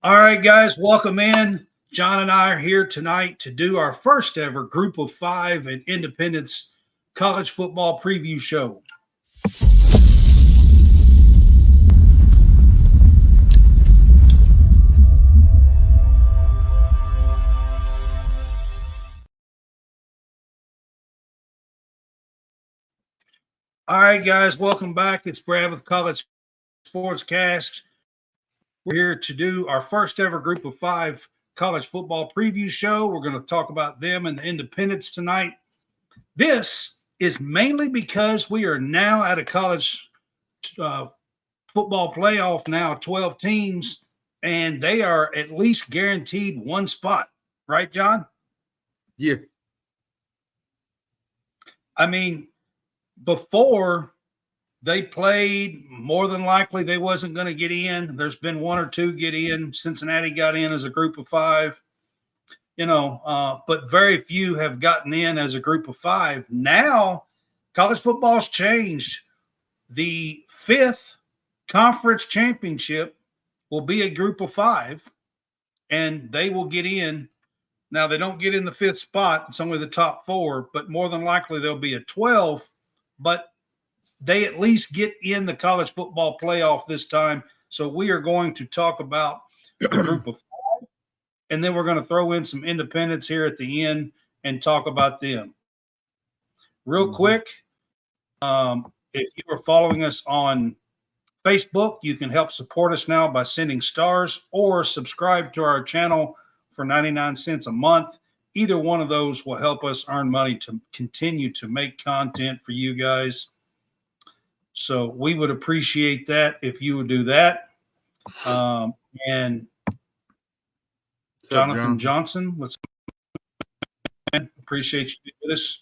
All right, guys, welcome in. John and I are here tonight to do our first ever Group of Five and Independence College Football Preview Show. All right, guys, welcome back. It's Brad with College SportsCast. We're here to do our first ever Group of Five College Football Preview Show. We're going to talk about them and the Independents tonight. This is mainly because we are now at a college football playoff now, 12 teams, and they are at least guaranteed one spot. Right, John? Yeah. I mean, before they played, more than likely they wasn't going to get in. There's been one or two get in. Cincinnati got in as a group of five, but very few have gotten in as a group of five. Now, college football's changed. The fifth conference championship will be a group of five, and they will get in. Now, they don't get in the fifth spot. It's only the top four, but more than likely there'll be a 12, but they at least get in the college football playoff this time. So we are going to talk about the group of five, and then we're going to throw in some independents here at the end and talk about them. Real quick, if you are following us on Facebook, you can help support us now by sending stars or subscribe to our channel for 99 cents a month. Either one of those will help us earn money to continue to make content for you guys. So we would appreciate that if you would do that. And Jonathan Johnson, appreciate you being with us.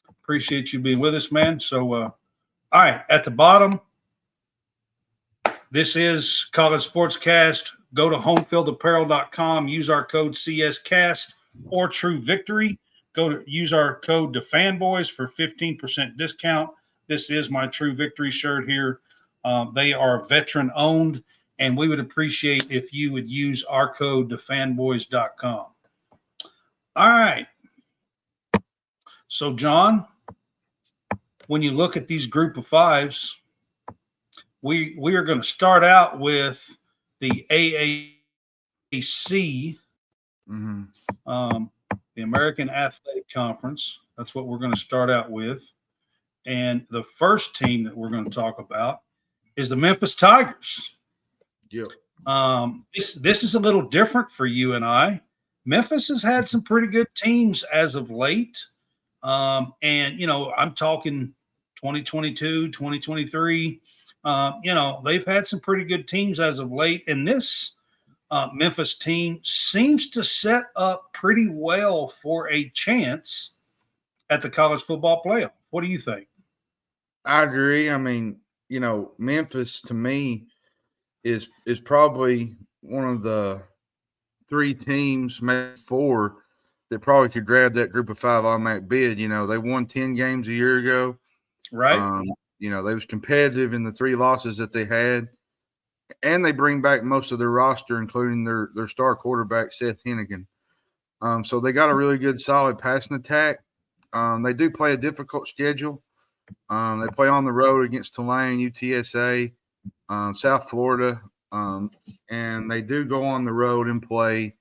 Appreciate you being with us, man. So, all right, at the bottom, this is College Sportscast. Go to homefieldapparel.com, use our code CSCast or True Victory. Use our code DeFanboys for 15% discount. This is my True Victory shirt here. They are veteran owned, and we would appreciate if you would use our code DeFanboys.com. All right. So, John, when you look at these group of fives, we are going to start out with the AAC, the American Athletic Conference. That's what we're going to start out with. And the first team that we're going to talk about is the Memphis Tigers. Yep. This is a little different for you and I. Memphis has had some pretty good teams as of late. And, I'm talking 2022, 2023. They've had some pretty good teams as of late. And this Memphis team seems to set up pretty well for a chance at the college football playoff. What do you think? I agree. I mean, Memphis to me is probably one of the three teams, maybe four, that probably could grab that group of five automatic bid. They won 10 games a year ago. Right. They was competitive in the three losses that they had. And they bring back most of their roster, including their star quarterback, Seth Hennigan. So they got a really good, solid passing attack. They do play a difficult schedule. They play on the road against Tulane, UTSA, South Florida, and they do go on the road and play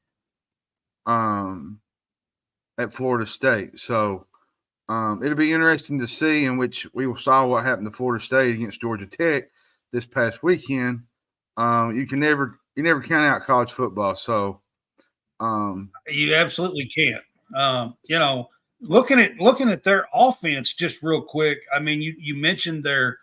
at Florida State. So it'll be interesting to see, in which we saw what happened to Florida State against Georgia Tech this past weekend. You never count out college football. So you absolutely can't. Looking at their offense just real quick. I mean, you mentioned their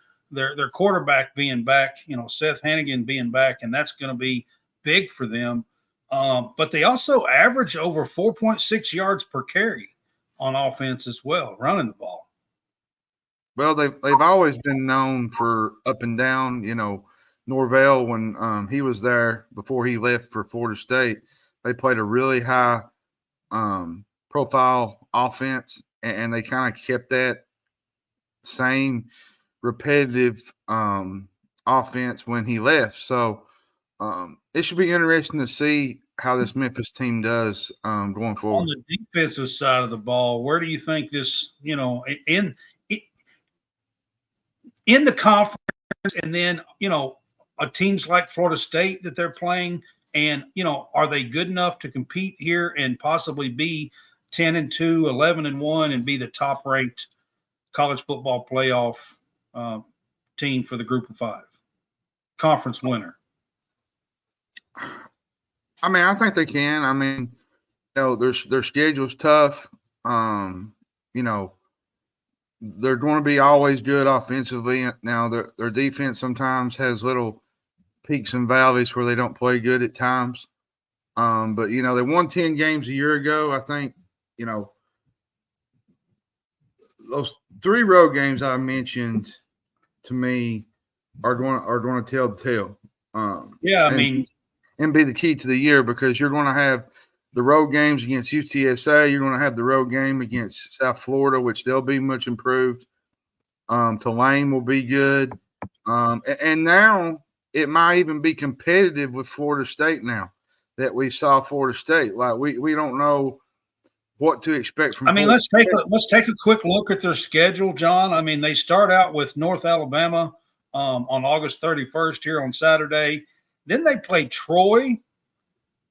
quarterback being back, Seth Hennigan being back, and that's going to be big for them. But they also average over 4.6 yards per carry on offense as well, running the ball. Well, they've always been known for up and down. Norvell, when he was there before he left for Florida State, they played a really high profile offense, and they kind of kept that same repetitive offense when he left. So It should be interesting to see how this Memphis team does going On forward. the defensive side of the ball, where do you think this, in the conference, and then, teams like Florida State that they're playing, and, are they good enough to compete here and possibly be 10-2, 11-1, and be the top ranked college football playoff team for the group of five, conference winner? I mean, I think they can. I mean, their schedule's tough. They're going to be always good offensively. Now, their defense sometimes has little peaks and valleys where they don't play good at times. But they won 10 games a year ago. I think, those 3 road games I mentioned to me are going to tell the tale. And be the key to the year, because you're going to have the road games against UTSA. You're going to have the road game against South Florida, which they'll be much improved. Tulane will be good. And now it might even be competitive with Florida State now that we saw Florida State. Like we don't know what to expect from Florida let's take a quick look at their schedule, John. I mean, they start out with North Alabama on August 31st here on Saturday. Then they play Troy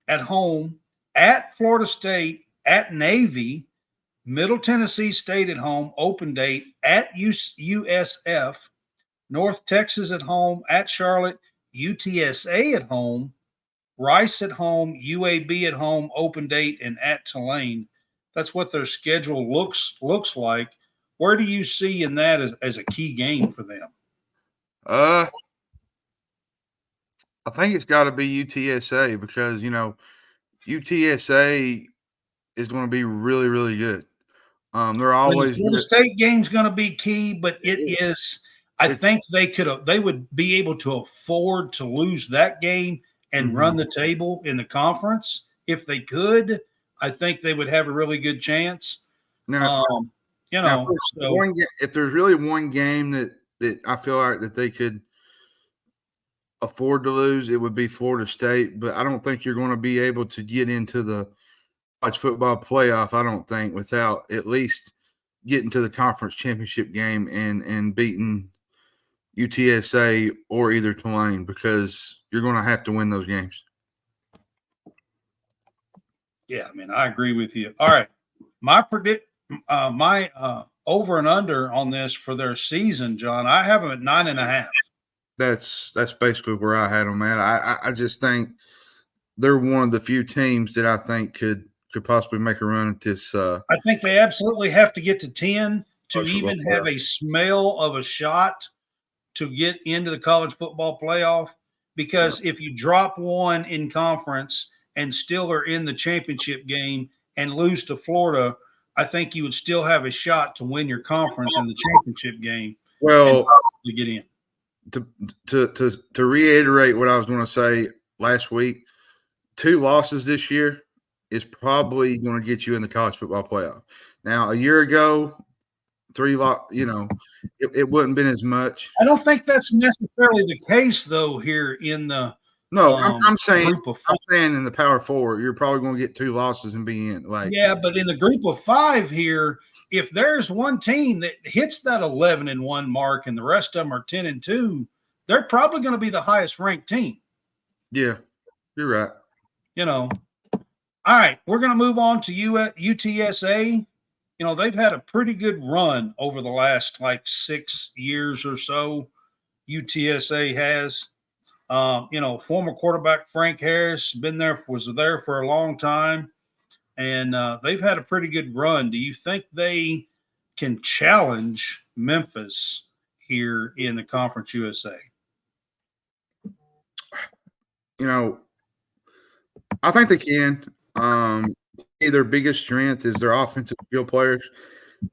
at home, at Florida State, at Navy, Middle Tennessee State at home, open date, at USF, North Texas at home, at Charlotte, UTSA at home, Rice at home, UAB at home, open date, and at Tulane. That's what their schedule looks like. Where do you see in that as a key game for them? I think it's got to be UTSA, because UTSA is going to be really, really good. They're always the state game's going to be key, but it is. I think they would be able to afford to lose that game and run the table in the conference. If they could, I think they would have a really good chance. Now, if there's really one game that I feel like that they could afford to lose, it would be Florida State. But I don't think you're going to be able to get into the college football playoff, I don't think, without at least getting to the conference championship game and beating UTSA or either Tulane, because you're going to have to win those games. Yeah, I mean, I agree with you. All right, my over and under on this for their season, John, I have them at 9.5. That's basically where I had them at. I just think they're one of the few teams that I think could possibly make a run at this. I think they absolutely have to get to 10 to even have a smell of a shot to get into the college football playoff. Because if you drop one in conference and still are in the championship game and lose to Florida, I think you would still have a shot to win your conference in the championship game. Well, and possibly get in. To reiterate what I was going to say last week, 2 losses this year is probably going to get you in the college football playoff. Now, a year ago, 3 it wouldn't been as much. I don't think that's necessarily the case, though. Here in the I'm saying in the Power 4, you're probably going to get 2 losses and be in. But in the group of 5 here, if there's one team that hits that 11-1 mark and the rest of them are 10-2, they're probably going to be the highest ranked team. Yeah, you're right. All right, we're going to move on to UTSA. They've had a pretty good run over the last 6 years or so. UTSA has, former quarterback Frank Harris was there for a long time, and they've had a pretty good run. Do you think they can challenge Memphis here in the Conference USA? I think they can. Their biggest strength is their offensive skill players.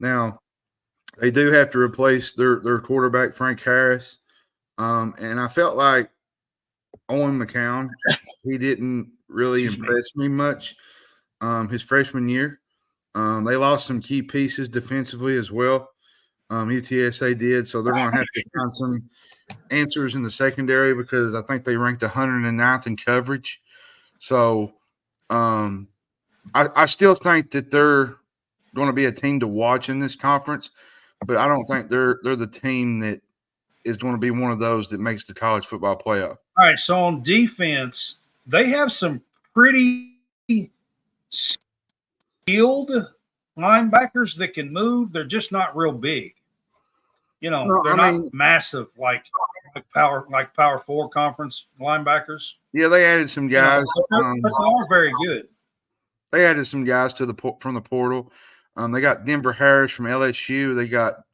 Now, they do have to replace their quarterback, Frank Harris. And I felt like Owen McCown, he didn't really impress me much his freshman year. They lost some key pieces defensively as well. UTSA did, so they're going to have to find some answers in the secondary because I think they ranked 109th in coverage. So I still think that they're going to be a team to watch in this conference, but I don't think they're the team that is going to be one of those that makes the college football playoff. All right, so on defense, they have some pretty skilled linebackers that can move. They're just not real big. They're not massive like power 4 conference linebackers. Yeah, they added some guys. But they are very good. They added some guys from the portal. They got Denver Harris from LSU. They got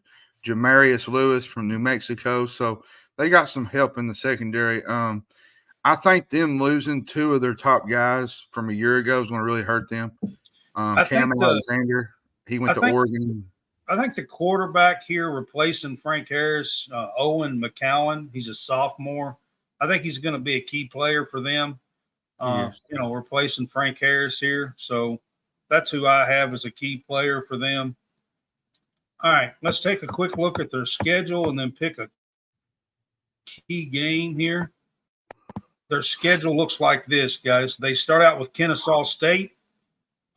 Jamarius Lewis from New Mexico. So they got some help in the secondary. I think them losing 2 of their top guys from a year ago is going to really hurt them. Cam Alexander, he went to Oregon. I think the quarterback here replacing Frank Harris, Owen McCowan, he's a sophomore. I think he's going to be a key player for them. Yes. Replacing Frank Harris here. So that's who I have as a key player for them. All right, let's take a quick look at their schedule and then pick a key game here. Their schedule looks like this, guys. They start out with Kennesaw State,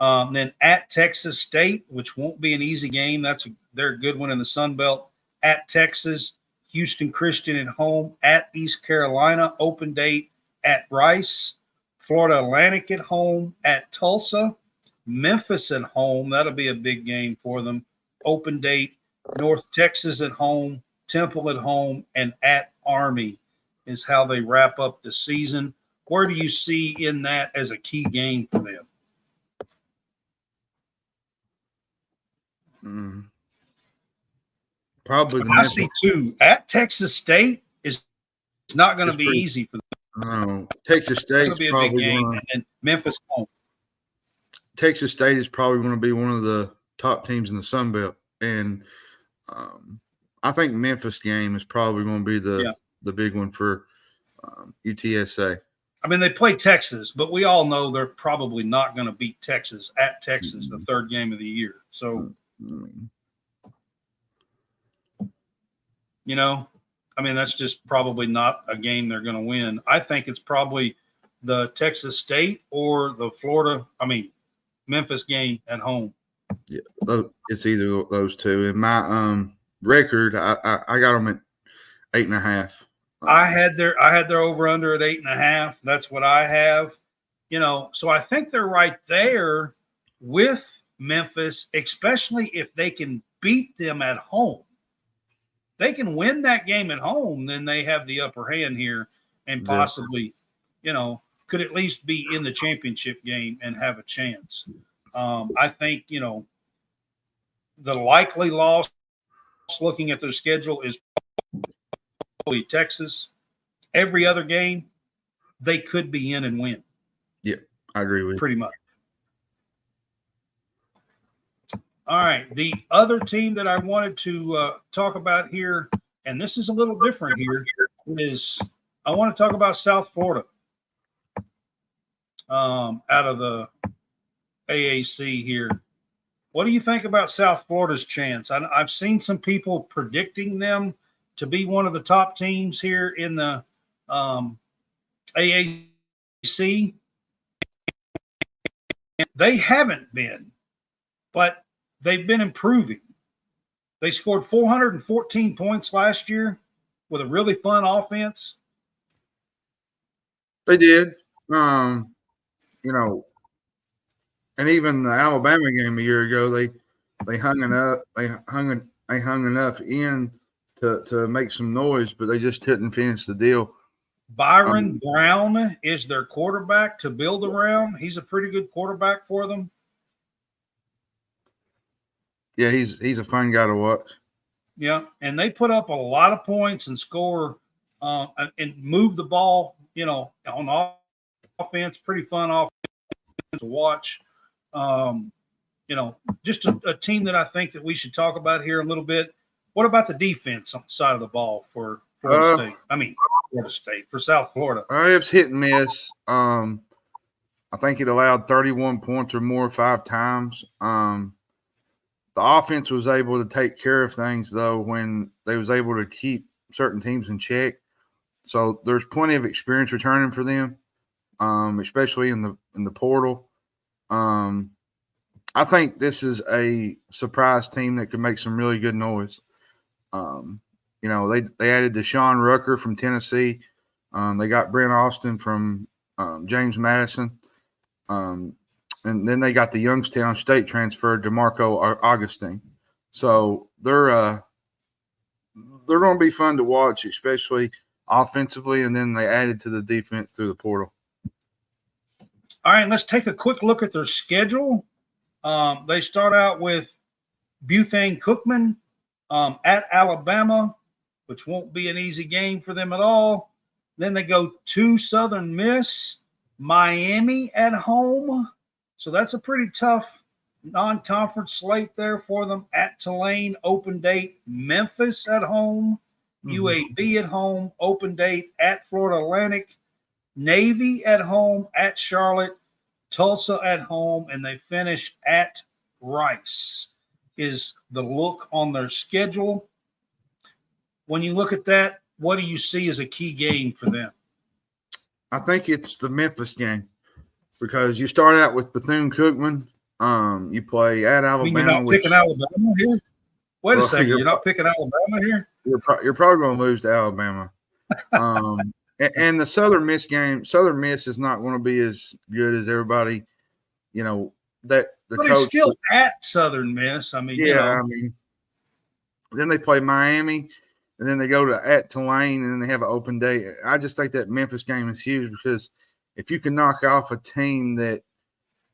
then at Texas State, which won't be an easy game. They're a good one in the Sun Belt. At Texas, Houston Christian at home, at East Carolina, open date at Rice, Florida Atlantic at home, at Tulsa, Memphis at home. That'll be a big game for them. Open date, North Texas at home, Temple at home, and at Army is how they wrap up the season. Where do you see in that as a key game for them? Probably I see 2. At Texas State is not going to be easy for them. No, Texas State is probably a big game, and Memphis home. Texas State is probably going to be one of the top teams in the Sun Belt, and I think Memphis game is probably going to be the big one for UTSA. I mean, they play Texas, but we all know they're probably not going to beat Texas at Texas, the 3rd game of the year. So, that's just probably not a game they're going to win. I think it's probably the Texas State or the Memphis game at home. Yeah, it's either of those 2. In my record, I got them at 8.5. I had their over under at 8.5. That's what I have. So I think they're right there with Memphis, especially if they can beat them at home. They can win that game at home, then they have the upper hand here and possibly, could at least be in the championship game and have a chance. I think, the likely loss, looking at their schedule, is probably Texas. Every other game, they could be in and win. Yeah, I agree with you. Pretty much. All right, the other team that I wanted to talk about here, and this is a little different here, is I want to talk about South Florida out of the AAC here. What do you think about South Florida's chance? I've seen some people predicting them to be one of the top teams here in the AAC. They haven't been, but they've been improving. They scored 414 points last year with a really fun offense. They did. And even the Alabama game a year ago, they hung enough in to make some noise, but they just couldn't finish the deal. Byron Brown is their quarterback to build around. He's a pretty good quarterback for them. Yeah, he's a fun guy to watch. Yeah, and they put up a lot of points and score and move the ball, on offense. Pretty fun offense to watch. Just a team that I think that we should talk about here a little bit. What about the defense side of the ball for Florida State, for South Florida? It's hit and miss. I think it allowed 31 points or more 5 times. The offense was able to take care of things, though, when they was able to keep certain teams in check. So there's plenty of experience returning for them, especially in the portal. I think this is a surprise team that could make some really good noise. They added Deshaun Rucker from Tennessee. They got Brent Austin from James Madison. And then they got the Youngstown State transfer, DeMarco Augustine. So they're going to be fun to watch, especially offensively. And then they added to the defense through the portal. All right, let's take a quick look at their schedule. They start out with Bethune-Cookman at Alabama, which won't be an easy game for them at all. Then they go to Southern Miss, Miami at home. So that's a pretty tough non-conference slate there for them. At Tulane, open date, Memphis at home, UAB at home, open date at Florida Atlantic, Navy at home, at Charlotte, Tulsa at home, and they finish at Rice is the look on their schedule. When you look at that, what do you see as a key game for them? I think it's the Memphis game because you start out with Bethune-Cookman. You play at Alabama. You're not picking Alabama here? Wait a second. You're not picking Alabama here? You're probably going to lose to Alabama. And the Southern Miss game, Southern Miss is not going to be as good as everybody, that the but coach. It's still at Southern Miss. I mean, then they play Miami, and then they go to at Tulane, and then they have an open day. I just think that Memphis game is huge because if you can knock off a team that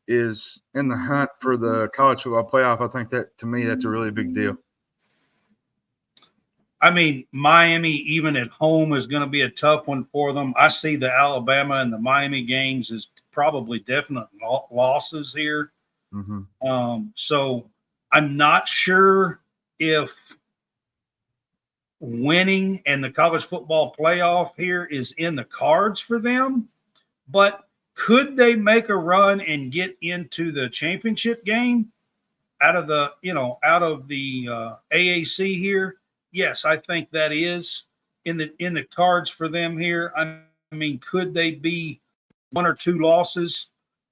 is in the hunt for the college football playoff, I think that, to me, that's a really big deal. I mean, Miami, even at home, is going to be a tough one for them. I see the Alabama and the Miami games as probably definite losses here. So I'm not sure if winning and the college football playoff here is in the cards for them, but could they make a run and get into the championship game out of the AAC here? Yes, I think that is in the cards for them here. I mean, could they be one or two losses,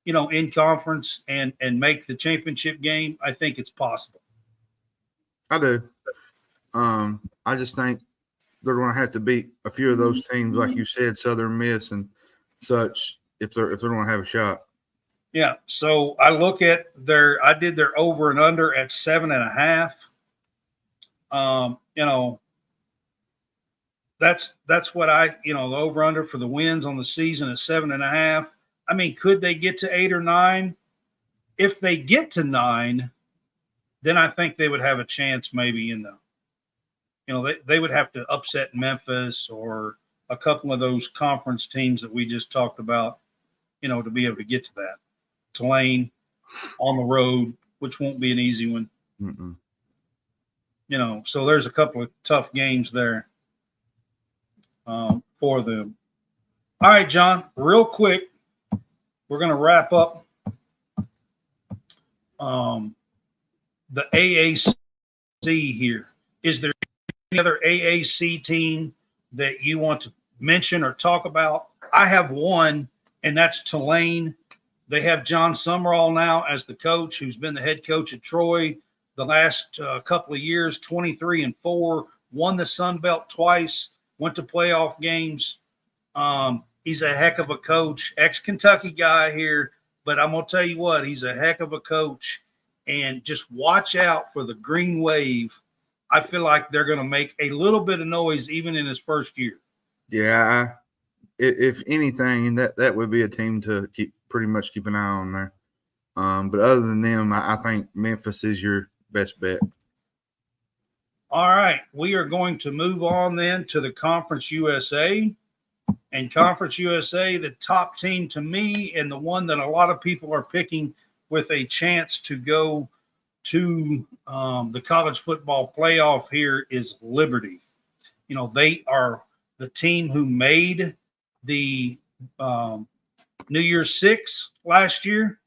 in conference and make the championship game? I think it's possible. I do. I just think they're going to have to beat a few of those teams, like you said, Southern Miss and such, if they're going to have a shot. Yeah. So I look at I did their over and under at 7.5. That's what the over under for the wins on the season is 7.5. I mean, could they get to 8 or 9? If they get to 9, then I think they would have a chance maybe they would have to upset Memphis or a couple of those conference teams that we just talked about, to be able to get to that. Tulane on the road, which won't be an easy one. So there's a couple of tough games there for them. All right, John, real quick, we're going to wrap up the AAC here. Is there any other AAC team that you want to mention or talk about? I have one, and that's Tulane. They have John Summerall now as the coach, who's been the head coach at Troy the last couple of years, 23-4, won the Sun Belt twice, went to playoff games. He's a heck of a coach, ex-Kentucky guy here, but I'm going to tell you what, he's a heck of a coach. And just watch out for the Green Wave. I feel like they're going to make a little bit of noise even in his first year. Yeah, if anything, that would be a team to pretty much keep an eye on there. But other than them, I think Memphis is your best bet. All right, we are going to move on then to the Conference USA. And Conference USA, the top team to me and the one that a lot of people are picking with a chance to go to the college football playoff here is Liberty. They are the team who made the New Year's Six last year.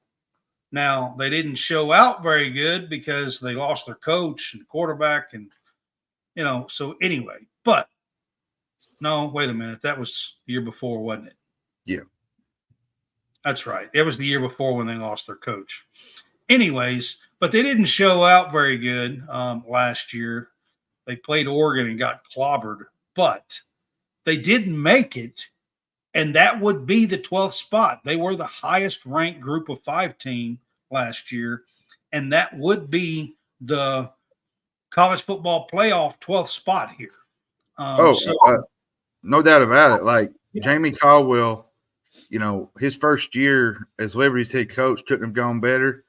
Now, they didn't show out very good because they lost their coach and quarterback so anyway, but No, wait a minute. That was the year before, wasn't it? Yeah. That's right. It was the year before when they lost their coach. Anyways, but they didn't show out very good last year. They played Oregon and got clobbered, but they didn't make it, and that would be the 12th spot. They were the highest ranked group of 5 team last year, and that would be the college football playoff 12th spot here. So No doubt about it. Like yeah, Jamie Caldwell, his first year as Liberty's head coach couldn't have gone better.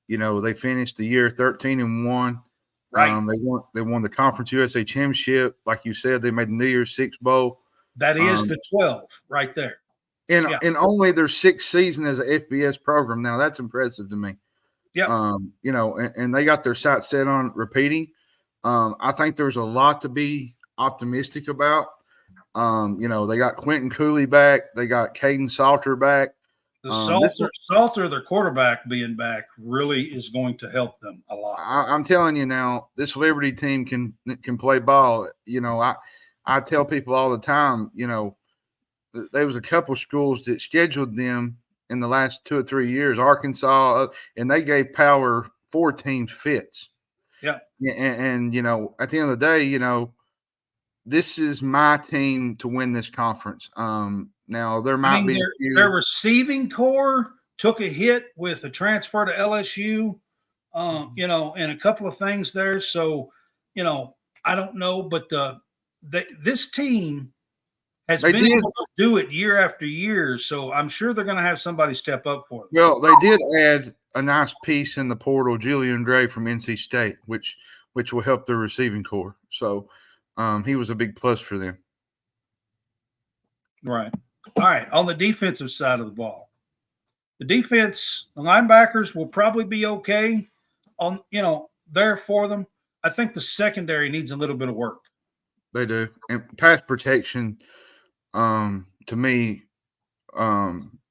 They finished the year 13-1. right. They won the Conference USA Championship. Like you said, they made the New Year's Six Bowl. That is the 12 right there. In only their 6th season as an FBS program. Now that's impressive to me. Yeah. And they got their sights set on repeating. I think there's a lot to be optimistic about. They got Quentin Cooley back. They got Caden Salter back. Salter, their quarterback being back, really is going to help them a lot. I'm telling you now, this Liberty team can play ball. I tell people all the time, there was a couple schools that scheduled them in the last 2 or 3 years, Arkansas, and they gave Power 4 teams fits. Yeah. And at the end of the day, this is my team to win this conference. Now there might be their receiving core took a hit with a transfer to LSU, and a couple of things there. So, I don't know, but this team has been able to do it year after year. So I'm sure they're going to have somebody step up for them. Well, they did add a nice piece in the portal, Julian Gray from NC State, which will help their receiving core. So he was a big plus for them. Right. All right. On the defensive side of the ball, the linebackers will probably be okay on, there for them. I think the secondary needs a little bit of work. They do. And pass protection, to me,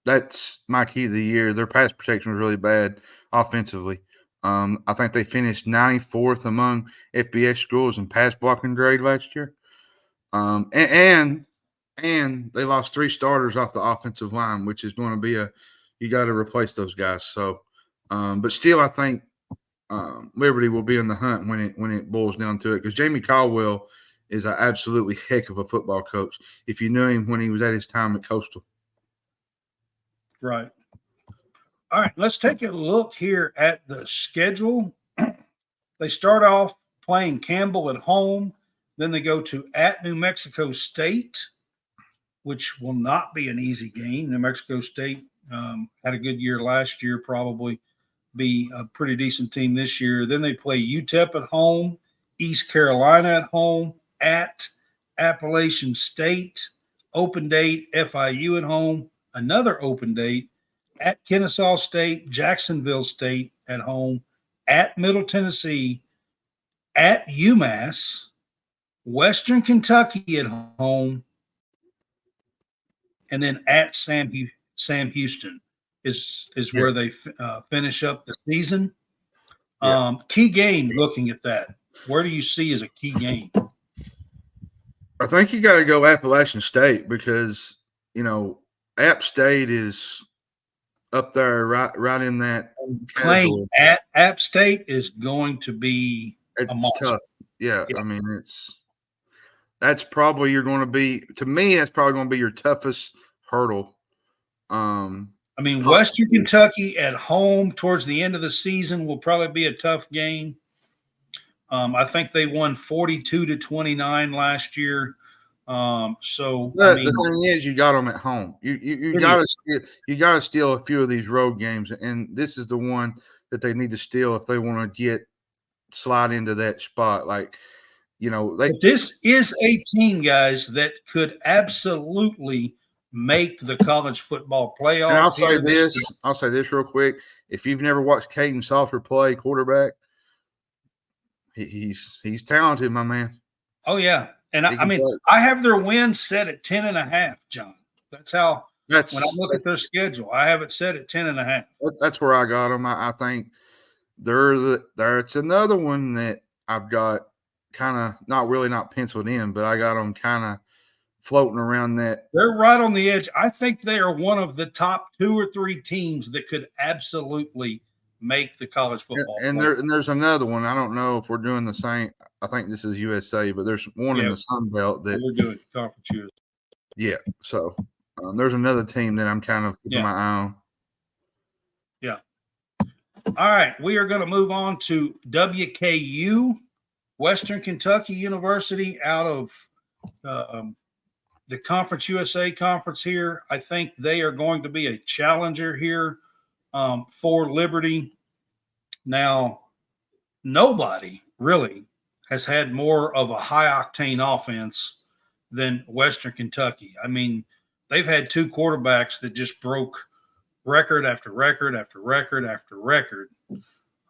that's my key of the year. Their pass protection was really bad offensively. I think they finished 94th among FBS schools in pass blocking grade last year. And they lost 3 starters off the offensive line, which is going to be you got to replace those guys. So, but still, I think Liberty will be in the hunt when it boils down to it, because Jamie Caldwell is an absolutely heck of a football coach. If you knew him when he was at his time at Coastal. Right. All right, let's take a look here at the schedule. They start off playing Campbell at home. Then they go to at New Mexico State, which will not be an easy game. New Mexico State had a good year last year, probably be a pretty decent team this year. Then they play UTEP at home, East Carolina at home, at Appalachian State, open date, FIU at home, another open date, at Kennesaw State, Jacksonville State at home, at Middle Tennessee, at UMass, Western Kentucky at home, and then at Sam Houston is where they finish up the season. Yeah. Key game, looking at that, where do you see as a key game? I think you got to go Appalachian State, because, App State is up there right in that playing at App State is going to be tough. Yeah. I mean, that's probably to me, that's probably going to be your toughest hurdle. Western Kentucky at home towards the end of the season will probably be a tough game. I think they won 42-29 last year. The thing is, you got them at home. You got to steal a few of these road games, and this is the one that they need to steal if they want to slide into that spot. Like, this is a team, guys, that could absolutely make the college football playoff. And I'll say this real quick. If you've never watched Caden Salter play quarterback, he's talented, my man. Oh yeah. And I have their win set at 10.5, John. That's when I look at their schedule, I have it set at 10.5. That's where I got them. I think it's another one that I've got kind of not penciled in, but I got them kind of floating around that. They're right on the edge. I think they are one of the top 2 or 3 teams that could absolutely make the college football. And there's another one. I don't know if we're doing the same. I think this is USA, but there's one in the Sun Belt that we're doing Conference USA. Yeah. So there's another team that I'm kind of keeping my eye on. Yeah. All right. We are going to move on to WKU, Western Kentucky University, out of the Conference USA conference here. I think they are going to be a challenger here for Liberty. Now, nobody really has had more of a high-octane offense than Western Kentucky. I mean, they've had 2 quarterbacks that just broke record after record after record after record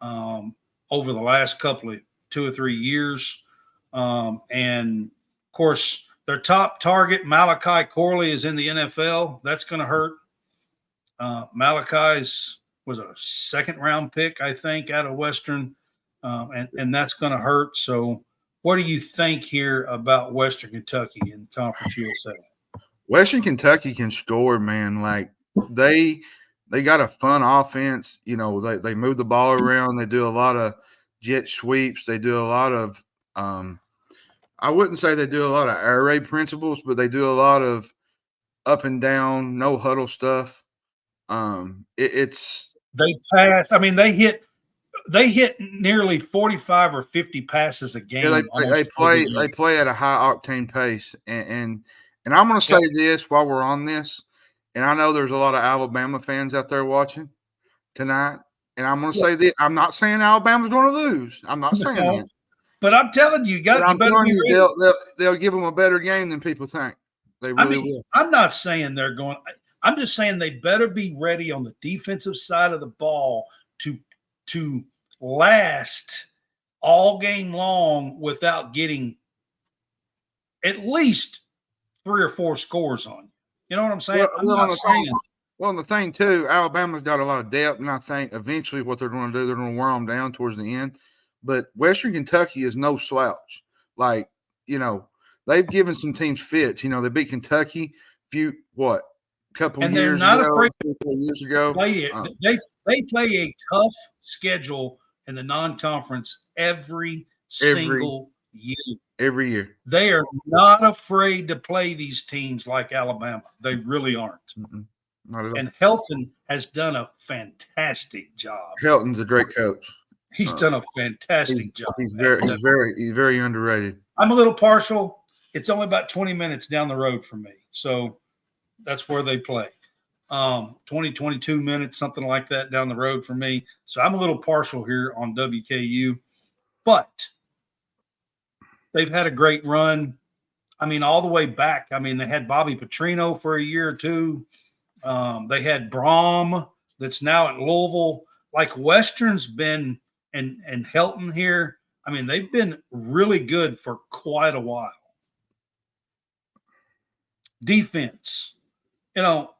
over the last couple of 2 or 3 years. And, of course, their top target, Malachi Corley, is in the NFL. That's going to hurt. Malachi was a second-round pick, I think, out of Western, and that's going to hurt. So what do you think here about Western Kentucky in Conference USA? Western Kentucky can score, man. Like, they got a fun offense. You know, they move the ball around. They do a lot of jet sweeps. They do a lot of I wouldn't say they do a lot of air raid principles, but they do a lot of up and down, no huddle stuff. They pass. I mean, they hit nearly 45 or 50 passes a game. Yeah, they play at a high octane pace, and I'm going to say this while we're on this, and I know there's a lot of Alabama fans out there watching tonight, and I'm going to say this: I'm not saying Alabama's going to lose. I'm not saying that. But I'm telling you, they'll give them a better game than people think. They really will. I'm not saying they're going. I'm just saying they better be ready on the defensive side of the ball to last all game long without getting at least 3 or 4 scores on you. You know what I'm saying? Well, and the thing too, Alabama's got a lot of depth, and I think eventually what they're going to do, they're going to wear them down towards the end. But Western Kentucky is no slouch. Like, you know, they've given some teams fits. You know, they beat Kentucky couple and years they're not ago, afraid 4 years ago. They play a tough schedule in the non-conference every single year. Every year. They are not afraid to play these teams like Alabama. They really aren't. Not at all. And Helton has done a fantastic job. Helton's a great coach. He's done a fantastic job. He's very underrated. I'm a little partial. It's only about 20 minutes down the road from me. So that's where they play. 22 minutes, something like that down the road from me. So I'm a little partial here on WKU. But they've had a great run. I mean, all the way back. I mean, they had Bobby Petrino for a year or two. They had Brom that's now at Louisville. Like Western's been and Helton here. I mean, they've been really good for quite a while. Defense. You know,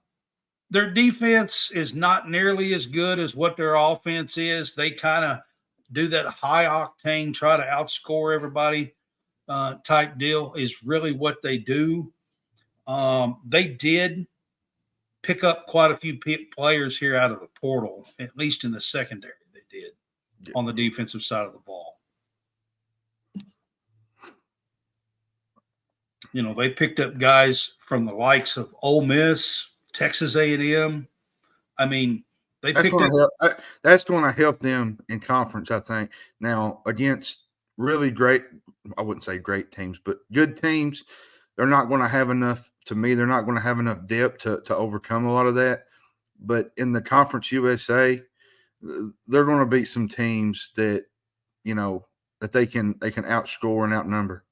their defense is not nearly as good as what their offense is. They kind of do that high octane, try to outscore everybody type deal is really what they do. They did pick up quite a few players here out of the portal, at least in the secondary. They did on the defensive side of the ball. You know, they picked up guys from the likes of Ole Miss, Texas A&M. I mean, that's going to help them in conference, I think. Now, against really great, I wouldn't say great teams, but good teams, they're not going to have enough, to me, they're not going to have enough depth to overcome a lot of that. But in the Conference USA, they're going to beat some teams that, you know, that they can outscore and outnumber.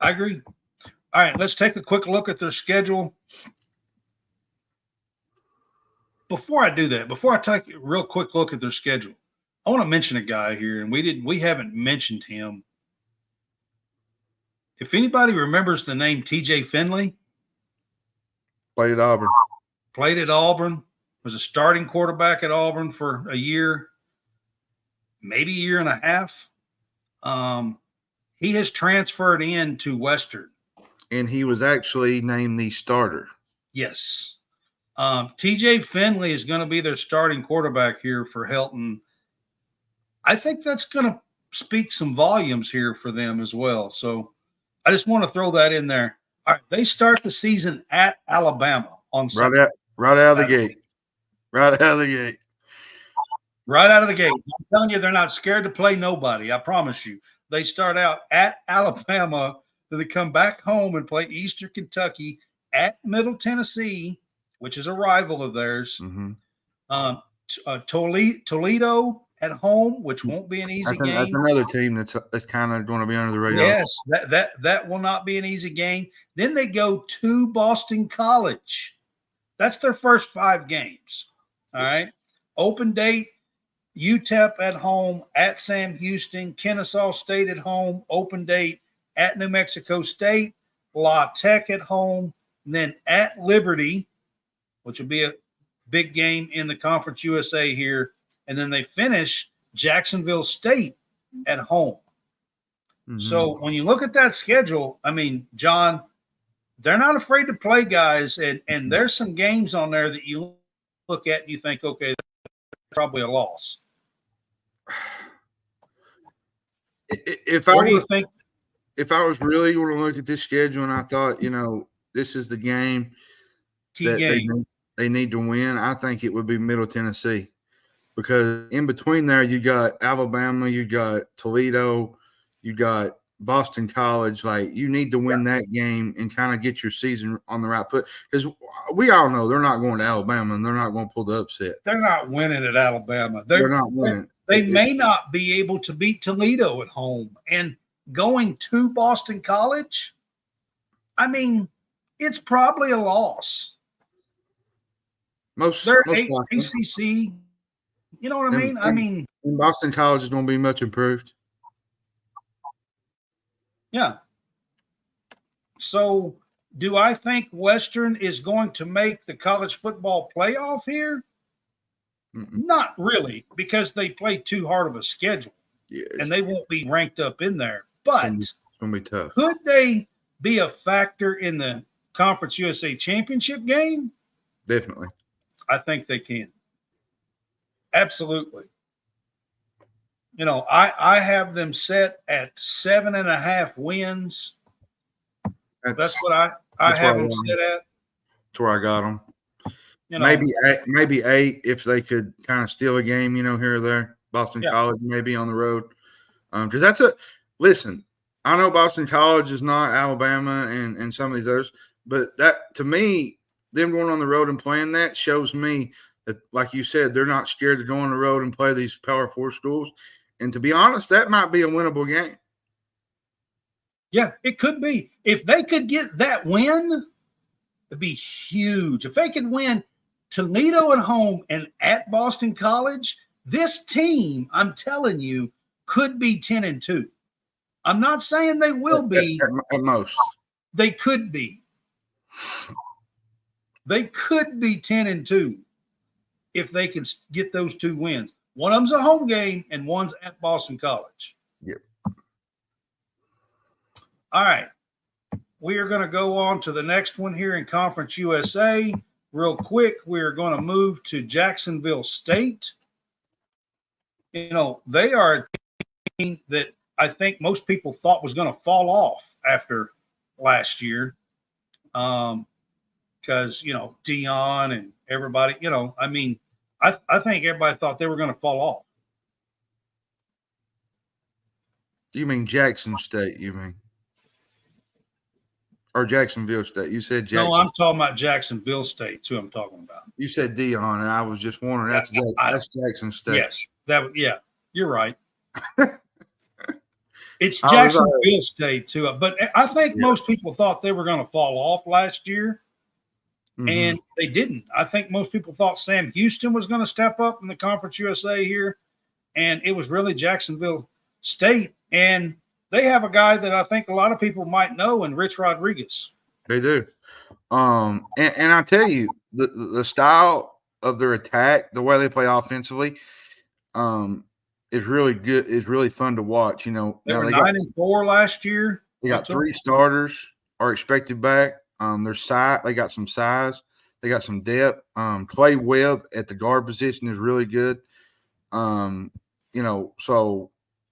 I agree. All right, let's take a quick look at their schedule. Before I do that, before I take a real quick look at their schedule, I want to mention a guy here, and we haven't mentioned him. If anybody remembers the name TJ Finley, played at Auburn, was a starting quarterback at Auburn for a year, maybe a year and a half. He has transferred in to Western. And he was actually named the starter. Yes. TJ Finley is going to be their starting quarterback here for Helton. I think that's going to speak some volumes here for them as well. So I just want to throw that in there. All right, they start the season at Alabama on Sunday. Right out of the gate. Right out of the gate. Right out of the gate. I'm telling you, they're not scared to play nobody. I promise you. They start out at Alabama, then they come back home and play Eastern Kentucky at Middle Tennessee, which is a rival of theirs. Toledo at home, which won't be an easy game. That's another team that's kind of going to be under the radar. Yes, that will not be an easy game. Then they go to Boston College. That's their first 5 games. All right. Open date, UTEP at home, at Sam Houston, Kennesaw State at home, open date at New Mexico State, La Tech at home, and then at Liberty, which will be a big game in the Conference USA here. And then they finish Jacksonville State at home. So when you look at that schedule, I mean, John, they're not afraid to play guys. And there's some games on there that you look at and you think, okay, that's probably a loss. If I was really going to look at this schedule and I thought, this is the game they need to win, I think it would be Middle Tennessee, because in between there you got Alabama, you got Toledo, you got Boston College. Like, you need to win that game and kind of get your season on the right foot, because we all know they're not going to Alabama and they're not going to pull the upset. They're not winning at Alabama. They're not winning. They may not be able to beat Toledo at home. And going to Boston College, I mean, it's probably a loss. They're ACC. You know what I mean? And Boston College is going to be much improved. Yeah. So do I think Western is going to make the college football playoff here? Not really, because they play too hard of a schedule. Yes. And they won't be ranked up in there. But it's going to be tough. Could they be a factor in the Conference USA Championship game? Definitely. I think they can. Absolutely. I have them set at 7.5 wins. That's what I have them set at. That's where I got them. Maybe 8 if they could kind of steal a game, here or there. Boston College maybe on the road. Because listen, I know Boston College is not Alabama and some of these others, but that, to me, them going on the road and playing that shows me that, like you said, they're not scared to go on the road and play these Power 4 schools. And to be honest, that might be a winnable game. Yeah, it could be. If they could get that win, it'd be huge. If they could win Toledo at home and at Boston College, this team, I'm telling you, could be 10-2. I'm not saying they will be. At most. They could be. They could be 10-2 if they can get those 2 wins. One of them's a home game and one's at Boston College. Yep. All right. We are going to go on to the next one here in Conference USA. Real quick, we are going to move to Jacksonville State. They are a team that I think most people thought was going to fall off after last year. Because, Dion and everybody, I think everybody thought they were going to fall off. You mean Jackson State, or Jacksonville State? You said Jackson. No, I'm talking about Jacksonville State. That's who I'm talking about. You said Dion, and I was just wondering. That's Jackson State. Yes, you're right. It's Jacksonville State too. But I think most people thought they were going to fall off last year, and they didn't. I think most people thought Sam Houston was going to step up in the Conference USA here, and it was really Jacksonville State. And they have a guy that I think a lot of people might know in Rich Rodriguez. They do. And I tell you, the style of their attack, the way they play offensively, is really good. Is really fun to watch. You know, They now were they got 9-4 last year. they got 3 starters are expected back. Their size, they got some size, they got some depth. Clay Webb at the guard position is really good. You know, so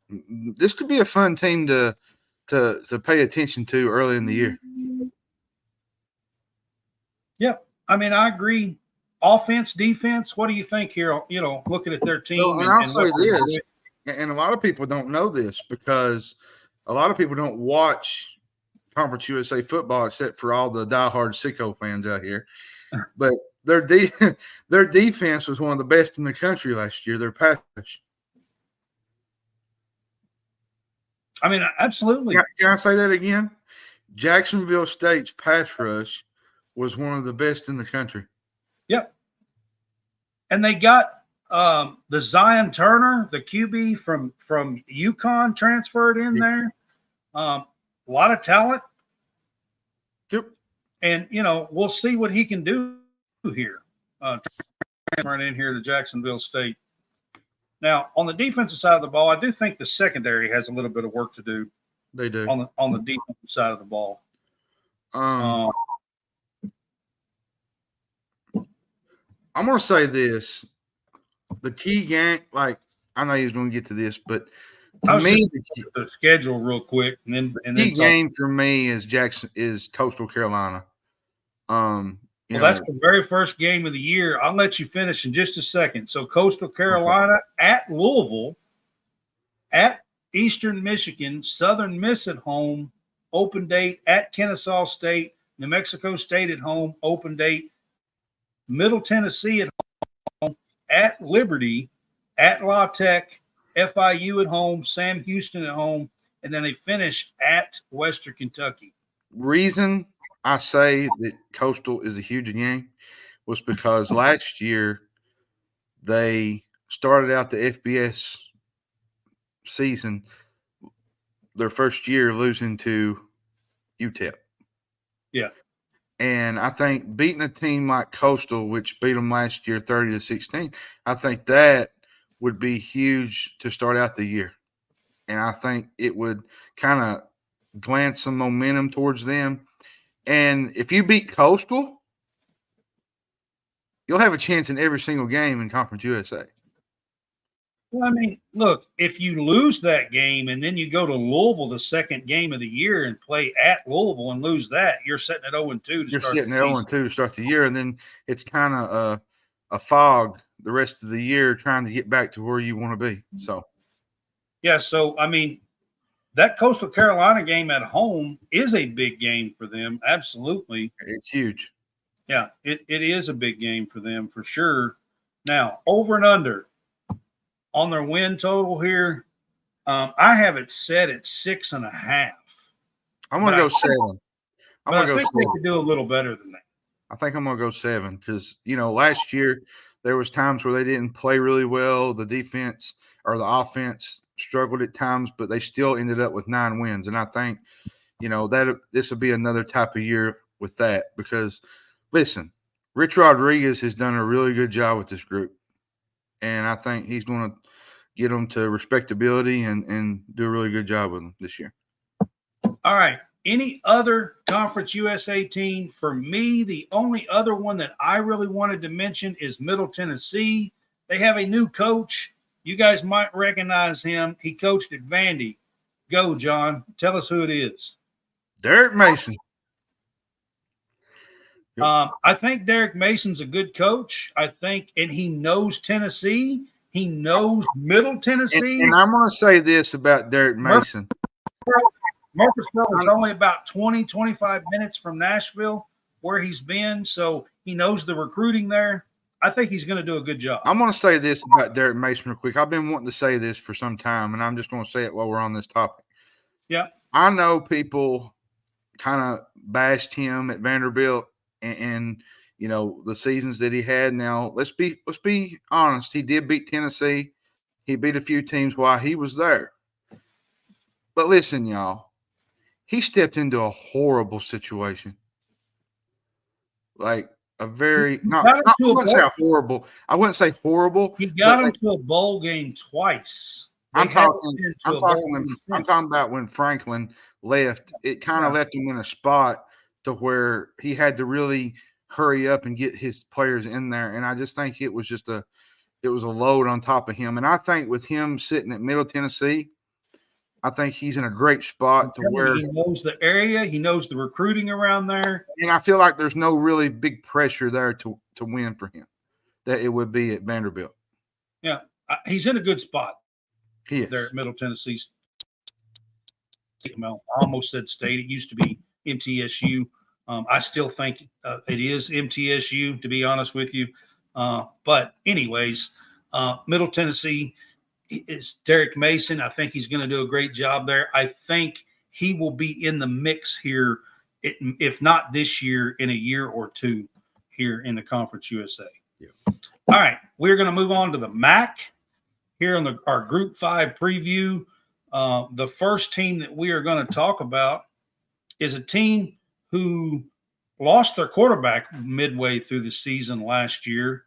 this could be a fun team to pay attention to early in the year. Yeah, I mean, I agree. Offense, defense. What do you think here? You know, looking at their team Well, and I'll and say what they're this, doing. and a lot of people don't know this because a lot of people don't watch Conference USA football except for all the diehard sicko fans out here. But their their defense was one of the best in the country last year. Their pass rush. I mean, absolutely. Can I say that again? Jacksonville State's pass rush was one of the best in the country. Yep. And they got the Zion Turner, the QB from UConn, transferred in there. A lot of talent. Yep. And, you know, we'll see what he can do here. Right in here to Jacksonville State. Now, on the defensive side of the ball, I do think the secondary has a little bit of work to do. They do. On the defensive side of the ball. I'm going to say this. The key game, like, I know he was going to get to this, but to me, the schedule real quick. And then key game for me is Coastal Carolina. That's the very first game of the year. I'll let you finish in just a second. So Coastal Carolina at Louisville, at Eastern Michigan, Southern Miss at home, open date at Kennesaw State, New Mexico State at home, open date, Middle Tennessee at home, at Liberty, at La Tech, FIU at home, Sam Houston at home, and then they finish at Western Kentucky. Reason I say that Coastal is a huge game was because last year they started out the FBS season, their first year losing to UTEP. Yeah. And I think beating a team like Coastal, which beat them last year 30-16, I think that would be huge to start out the year. And I think it would kind of glance some momentum towards them. And if you beat Coastal, you'll have a chance in every single game in Conference USA. Well, I mean, look, if you lose that game and then you go to Louisville the second game of the year and play at Louisville and lose that, you're sitting at 0-2 to You're start sitting the at season. 0-2 to start the year, and then it's kind of a fog the rest of the year trying to get back to where you want to be. So, yeah, so, I mean, that Coastal Carolina game at home is a big game for them. Absolutely. it's huge. Yeah, it is a big game for them for sure. Now, over and under on their win total here, I have it set at 6.5. I'm going to go 7. I think they could do a little better than that. I think I'm going to go 7 because, you know, last year there was times where they didn't play really well. The defense or the offense struggled at times, but they still ended up with 9 wins. And I think, you know, that this will be another type of year with that because, listen, Rich Rodriguez has done a really good job with this group. And I think he's going to get them to respectability and do a really good job with them this year. All right. Any other Conference USA team? For me, the only other one that I really wanted to mention is Middle Tennessee. They have a new coach. You guys might recognize him. He coached at Vandy. Go, John. Tell us who it is. Derek Mason. I think Derek Mason's a good coach. I think, and he knows Tennessee. He knows Middle Tennessee. And I'm going to say this about Derek Mason. Murfreesboro is only about 20, 25 minutes from Nashville, where he's been. So he knows the recruiting there. I think he's going to do a good job. I'm going to say this about Derek Mason real quick. I've been wanting to say this for some time, and I'm just going to say it while we're on this topic. Yeah. I know people kind of bashed him at Vanderbilt and you know, the seasons that he had. Now, let's be honest. He did beat Tennessee. He beat a few teams while he was there. But listen, y'all. He stepped into a horrible situation. Like, a very He not. got him I to a wouldn't say bowl. horrible. I wouldn't say horrible. He But got him to a bowl game twice. They I'm haven't talking. been to I'm a bowl talking. game I'm since. talking about when Franklin left. It kind of Yeah. left him in a spot to where he had to really hurry up and get his players in there. And I just think it was just it was a load on top of him. And I think with him sitting at Middle Tennessee, I think he's in a great spot to where he knows the area, he knows the recruiting around there. And I feel like there's no really big pressure there to win for him that it would be at Vanderbilt. Yeah, he's in a good spot. He is. There at Middle Tennessee. I almost said state. It used to be MTSU. I still think it is MTSU, to be honest with you. But anyways, Middle Tennessee is Derek Mason. I think he's going to do a great job there. I think he will be in the mix here, if not this year, in a year or two here in the Conference USA. Yeah. All right, we're going to move on to the MAC here on our Group 5 preview. The first team that we are going to talk about is a team who lost their quarterback midway through the season last year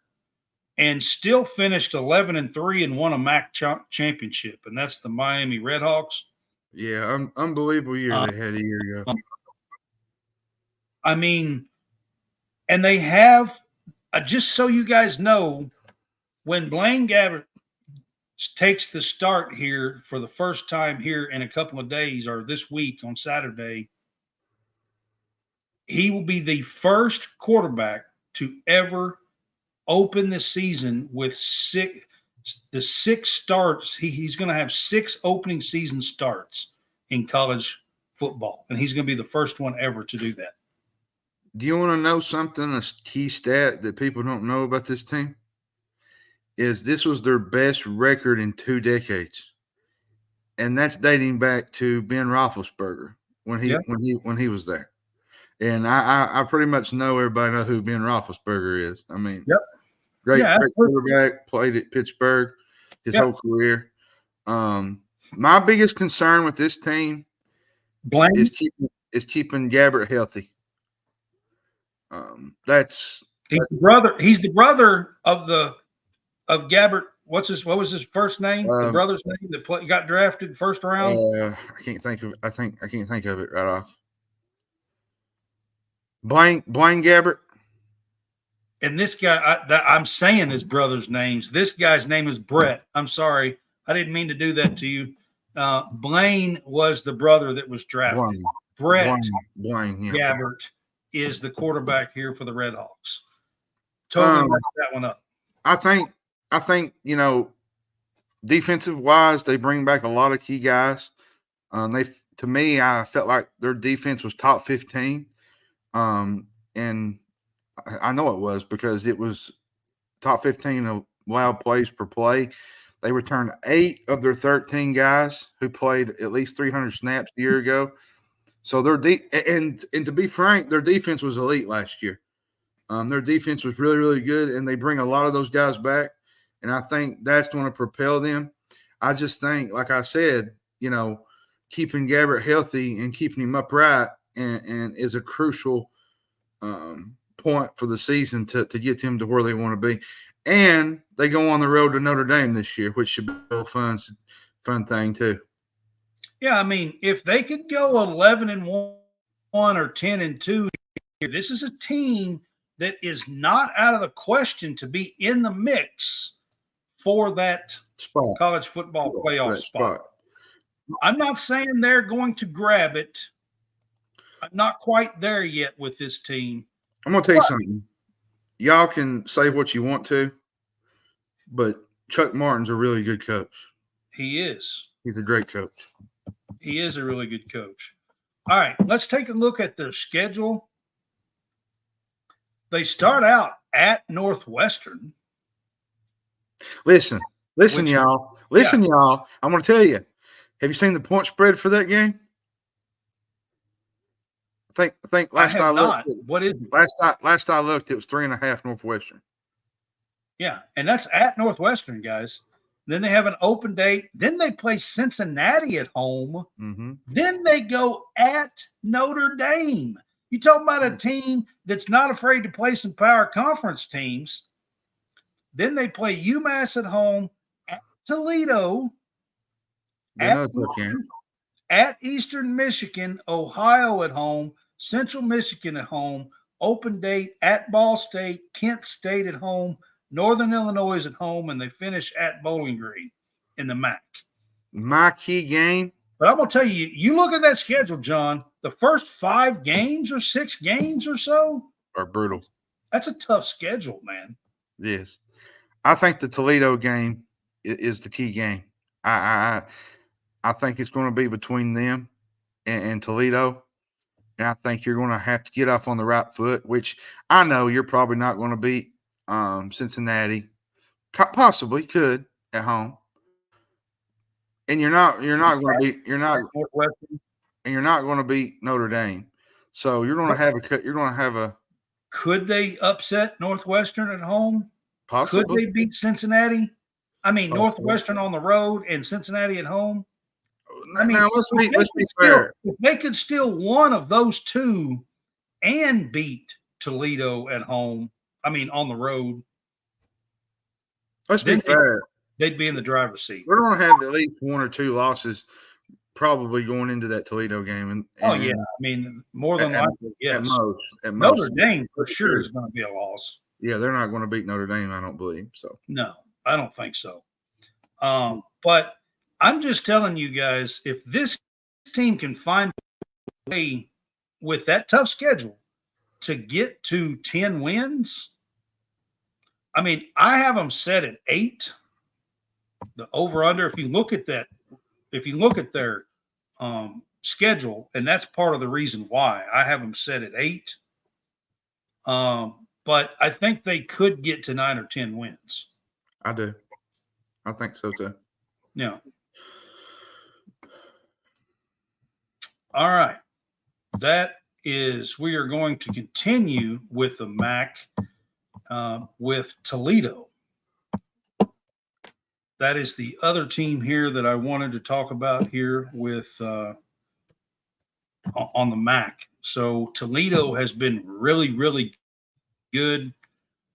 and still finished 11-3 and won a MAC championship, and that's the Miami Redhawks. Yeah, unbelievable year they had a year ago. I mean, and they have, just so you guys know, when Blaine Gabbert takes the start here for the first time here in a couple of days or this week on Saturday, he will be the first quarterback to ever open the season with six starts. He's going to have 6 opening season starts in college football, and he's going to be the first one ever to do that. Do you want to know something, a key stat that people don't know about this team? Is this was their best record in 2 decades. And that's dating back to Ben Roethlisberger when he was there. And I pretty much know everybody know who Ben Roethlisberger is. I mean, great quarterback, played at Pittsburgh his whole career. My biggest concern with this team is keeping Gabbert healthy. He's the brother of Gabbert. What was his first name? The brother's name that got drafted first round. I can't think of it right off. Blaine Gabbert. And this guy, I'm saying his brother's names. This guy's name is Brett. I'm sorry, I didn't mean to do that to you. Blaine was the brother that was drafted. Blaine Gabbert is the quarterback here for the Redhawks. Totally messed that one up. I think defensive wise, they bring back a lot of key guys. To me, I felt like their defense was top 15. And I know it was because it was top 15 allowed plays per play. They returned 8 of their 13 guys who played at least 300 snaps a year ago. So and to be frank, their defense was elite last year. Their defense was really, really good, and they bring a lot of those guys back. And I think that's going to propel them. I just think, like I said, keeping Gabbert healthy and keeping him upright and is a crucial point for the season to get them to where they want to be. And they go on the road to Notre Dame this year, which should be a fun thing too. Yeah, I mean, if they could go 11-1 or 10-2 here, this is a team that is not out of the question to be in the mix for that spot, college football playoff spot. I'm not saying they're going to grab it. I'm not quite there yet with this team. I'm going to tell you something. Y'all can say what you want to, but Chuck Martin's a really good coach. He is. He's a great coach. He is a really good coach. All right, let's take a look at their schedule. They start out at Northwestern. Listen, y'all. Y'all. I'm going to tell you. Have you seen the point spread for that game? I think last I looked. What is it? Last I looked, it was 3.5 Northwestern. Yeah, and that's at Northwestern, guys. Then they have an open date. Then they play Cincinnati at home. Mm-hmm. Then they go at Notre Dame. You talking about a team that's not afraid to play some power conference teams. Then they play UMass at home, at Toledo, at Eastern Michigan, Ohio at home, Central Michigan at home, open date at Ball State, Kent State at home, Northern Illinois at home, and they finish at Bowling Green in the MAC. My key game. But I'm going to tell you, you look at that schedule, John, the first 5 games or 6 games or so are brutal. That's a tough schedule, man. Yes. I think the Toledo game is the key game. I think it's going to be between them and Toledo. And I think you're going to have to get off on the right foot, which I know you're probably not going to beat Cincinnati. Possibly could at home. And you're not going to beat Notre Dame. So you're going to have a Could they upset Northwestern at home? Possibly. Could they beat Cincinnati? I mean, possibly. Northwestern on the road and Cincinnati at home. I mean, now let's be fair. If they could steal one of those two and beat Toledo at home, I mean on the road. Let's be fair. They'd be in the driver's seat. We're going to have at least 1 or 2 losses probably going into that Toledo game. And oh, yeah. I mean, more than likely, yes. At most. Notre Dame for sure is going to be a loss. Yeah, they're not going to beat Notre Dame, I don't believe. So no, I don't think so. But I'm just telling you guys, if this team can find a way with that tough schedule to get to 10 wins, I mean, I have them set at 8. The over-under, if you look at their schedule, and that's part of the reason why I have them set at 8. But I think they could get to 9 or 10 wins. I do. I think so too. Yeah. All right. We are going to continue with the MAC with Toledo. That is the other team here that I wanted to talk about here with on the MAC. So Toledo has been really, really good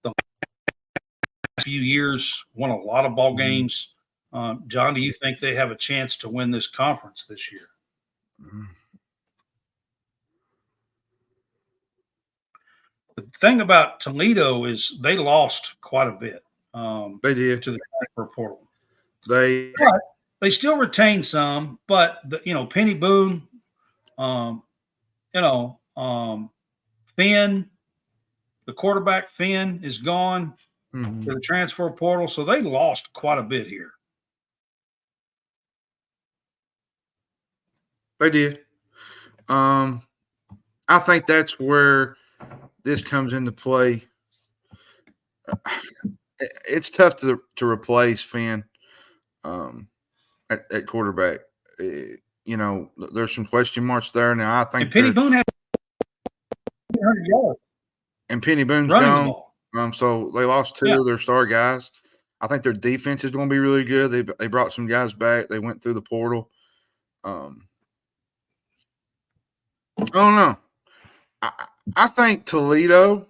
the last few years, won a lot of ball games. John, do you think they have a chance to win this conference this year? The thing about Toledo is they lost quite a bit. They did to the transfer portal. They still retain some, but Penny Boone, Finn, the quarterback Finn is gone to the transfer portal, so they lost quite a bit here. They did. I think that's where this comes into play. It's tough to replace Finn at quarterback. There's some question marks there. Now I think and Penny Boone had 100 yards. And Penny Boone's gone. So they lost 2 of their star guys. I think their defense is going to be really good. They brought some guys back. They went through the portal. I don't know. I think Toledo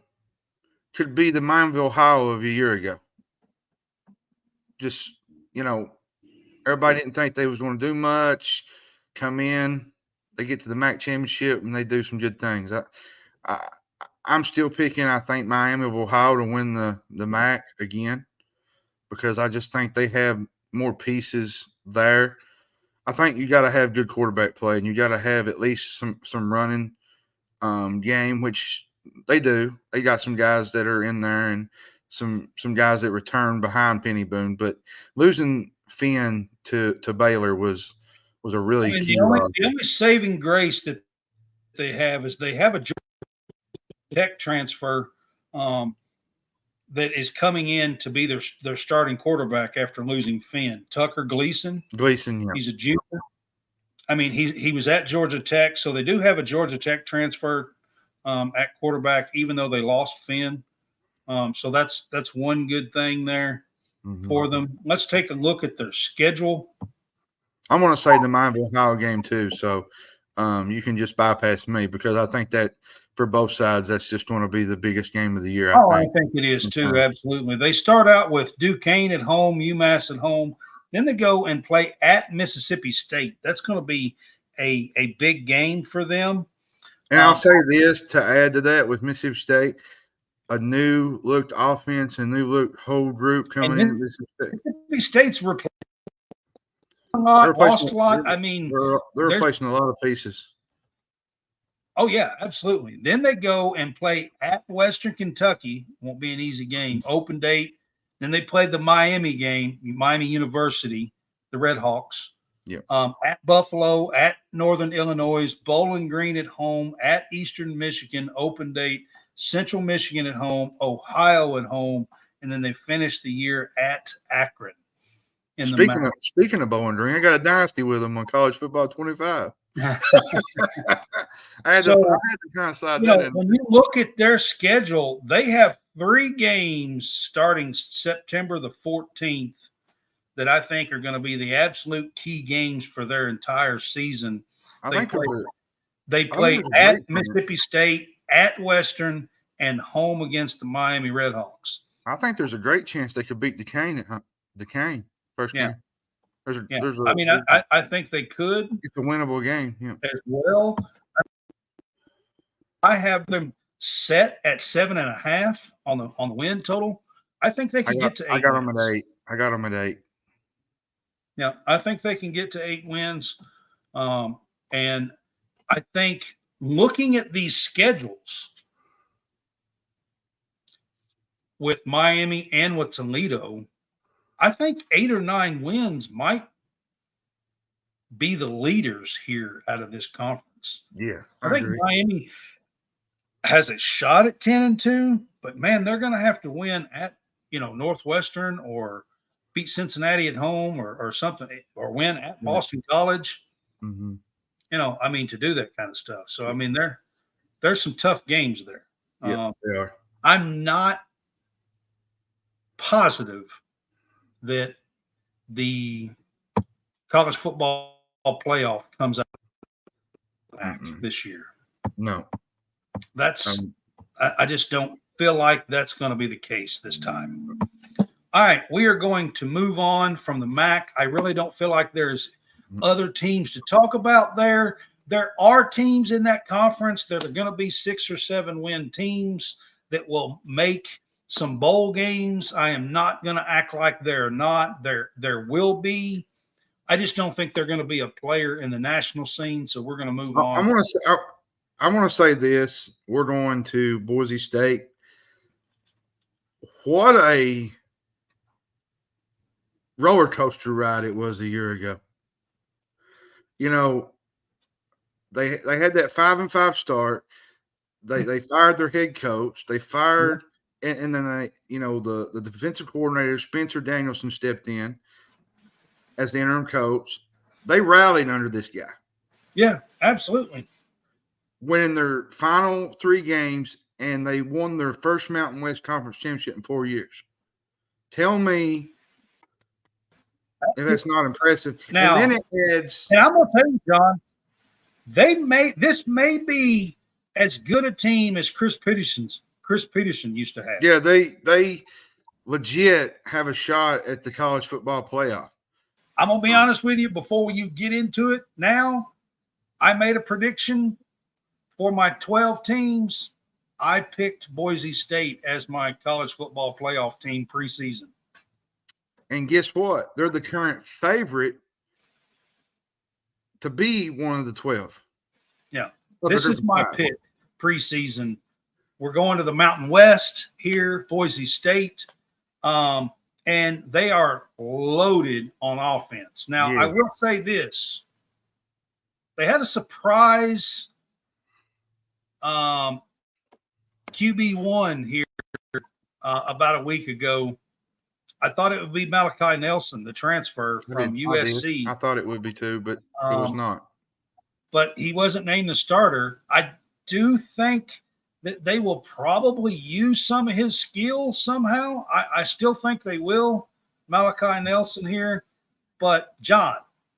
could be the Mineville Ohio of a year ago. Just, everybody didn't think they was going to do much. Come in, they get to the MAC championship, and they do some good things. I'm still picking, I think, Miami of Ohio to win the MAC again because I just think they have more pieces there. I think you got to have good quarterback play, and you got to have at least some running game, which they do. They got some guys that are in there and some guys that return behind Penny Boone. But losing Finn to Baylor was a really key loss. The only saving grace that they have is they have a Georgia Tech transfer that is coming in to be their starting quarterback after losing Finn. Tucker Gleason. Gleason, yeah. He's a junior. I mean, he was at Georgia Tech, so they do have a Georgia Tech transfer at quarterback, even though they lost Finn. So that's one good thing there for them. Let's take a look at their schedule. I'm going to say the Mineville Ohio game too. So you can just bypass me because I think that for both sides, that's just going to be the biggest game of the year. Oh, I think it is too. Absolutely. They start out with Duquesne at home, UMass at home. Then they go and play at Mississippi State. That's going to be a big game for them. And I'll say this to add to that with Mississippi State, a new looked offense, a new looked whole group coming into Mississippi State's replaced a lot, lost a lot. I mean, they're replacing a lot of pieces. Oh, yeah, absolutely. Then they go and play at Western Kentucky. Won't be an easy game. Open date. Then they play the Miami game, Miami University, the Red Hawks. Yeah. At Buffalo, at Northern Illinois, Bowling Green at home, at Eastern Michigan, open date, Central Michigan at home, Ohio at home, and then they finish the year at Akron. Speaking of Bowling Green, I got a dynasty with them on College Football 25. I had to kind of slide that in. When you look at their schedule, they have 3 games starting September the 14th that I think are going to be the absolute key games for their entire season. They play at Mississippi State, at Western, and home against the Miami Redhawks. I think there's a great chance they could beat Duquesne first game. I think they could. It's a winnable game as well. I have them set at 7.5 on the win total. I think they can get to 8. I got them at 8. Yeah, I think they can get to 8 wins. And I think looking at these schedules with Miami and with Toledo, I think 8 or 9 wins might be the leaders here out of this conference. Yeah, I think agree. Miami has a shot at 10-2, but man, they're going to have to win at Northwestern or beat Cincinnati at home or something, or win at Boston College. Mm-hmm. To do that kind of stuff. So I mean, there's some tough games there. Yeah, they are. I'm not positive that the college football playoff comes out back this year. No. That's I just don't feel like that's going to be the case this time. All right, we are going to move on from the MAC. I really don't feel like there's other teams to talk about there. There are teams in that conference that are going to be 6 or 7 win teams that will make some bowl games. I am not going to act like they're not. There will be. I just don't think they're going to be a player in the national scene, so we're going to move on. I want to say this. We're going to Boise State. What a roller coaster ride it was a year ago. They had that 5-5 start. They fired their head coach. They fired, and then the defensive coordinator Spencer Danielson stepped in as the interim coach. They rallied under this guy. Yeah, absolutely. Winning their final 3 games, and they won their first Mountain West Conference championship in 4 years. Tell me if that's not impressive. Now, and then it adds. And I'm going to tell you, John, this may be as good a team as Chris Peterson used to have. Yeah, they legit have a shot at the college football playoff. I'm going to be honest with you before you get into it. Now, I made a prediction for my 12 teams. I picked Boise State as my college football playoff team preseason. And guess what? They're the current favorite to be one of the 12. Yeah. This is my pick preseason. We're going to the Mountain West here, Boise State. And they are loaded on offense. Now, I will say this. They had a surprise QB1 here about a week ago. I thought it would be Malachi Nelson, the transfer from USC. I thought it would be too, but it was not. But he wasn't named the starter. I do think that they will probably use some of his skills somehow. I still think they will, Malachi Nelson here. But, John,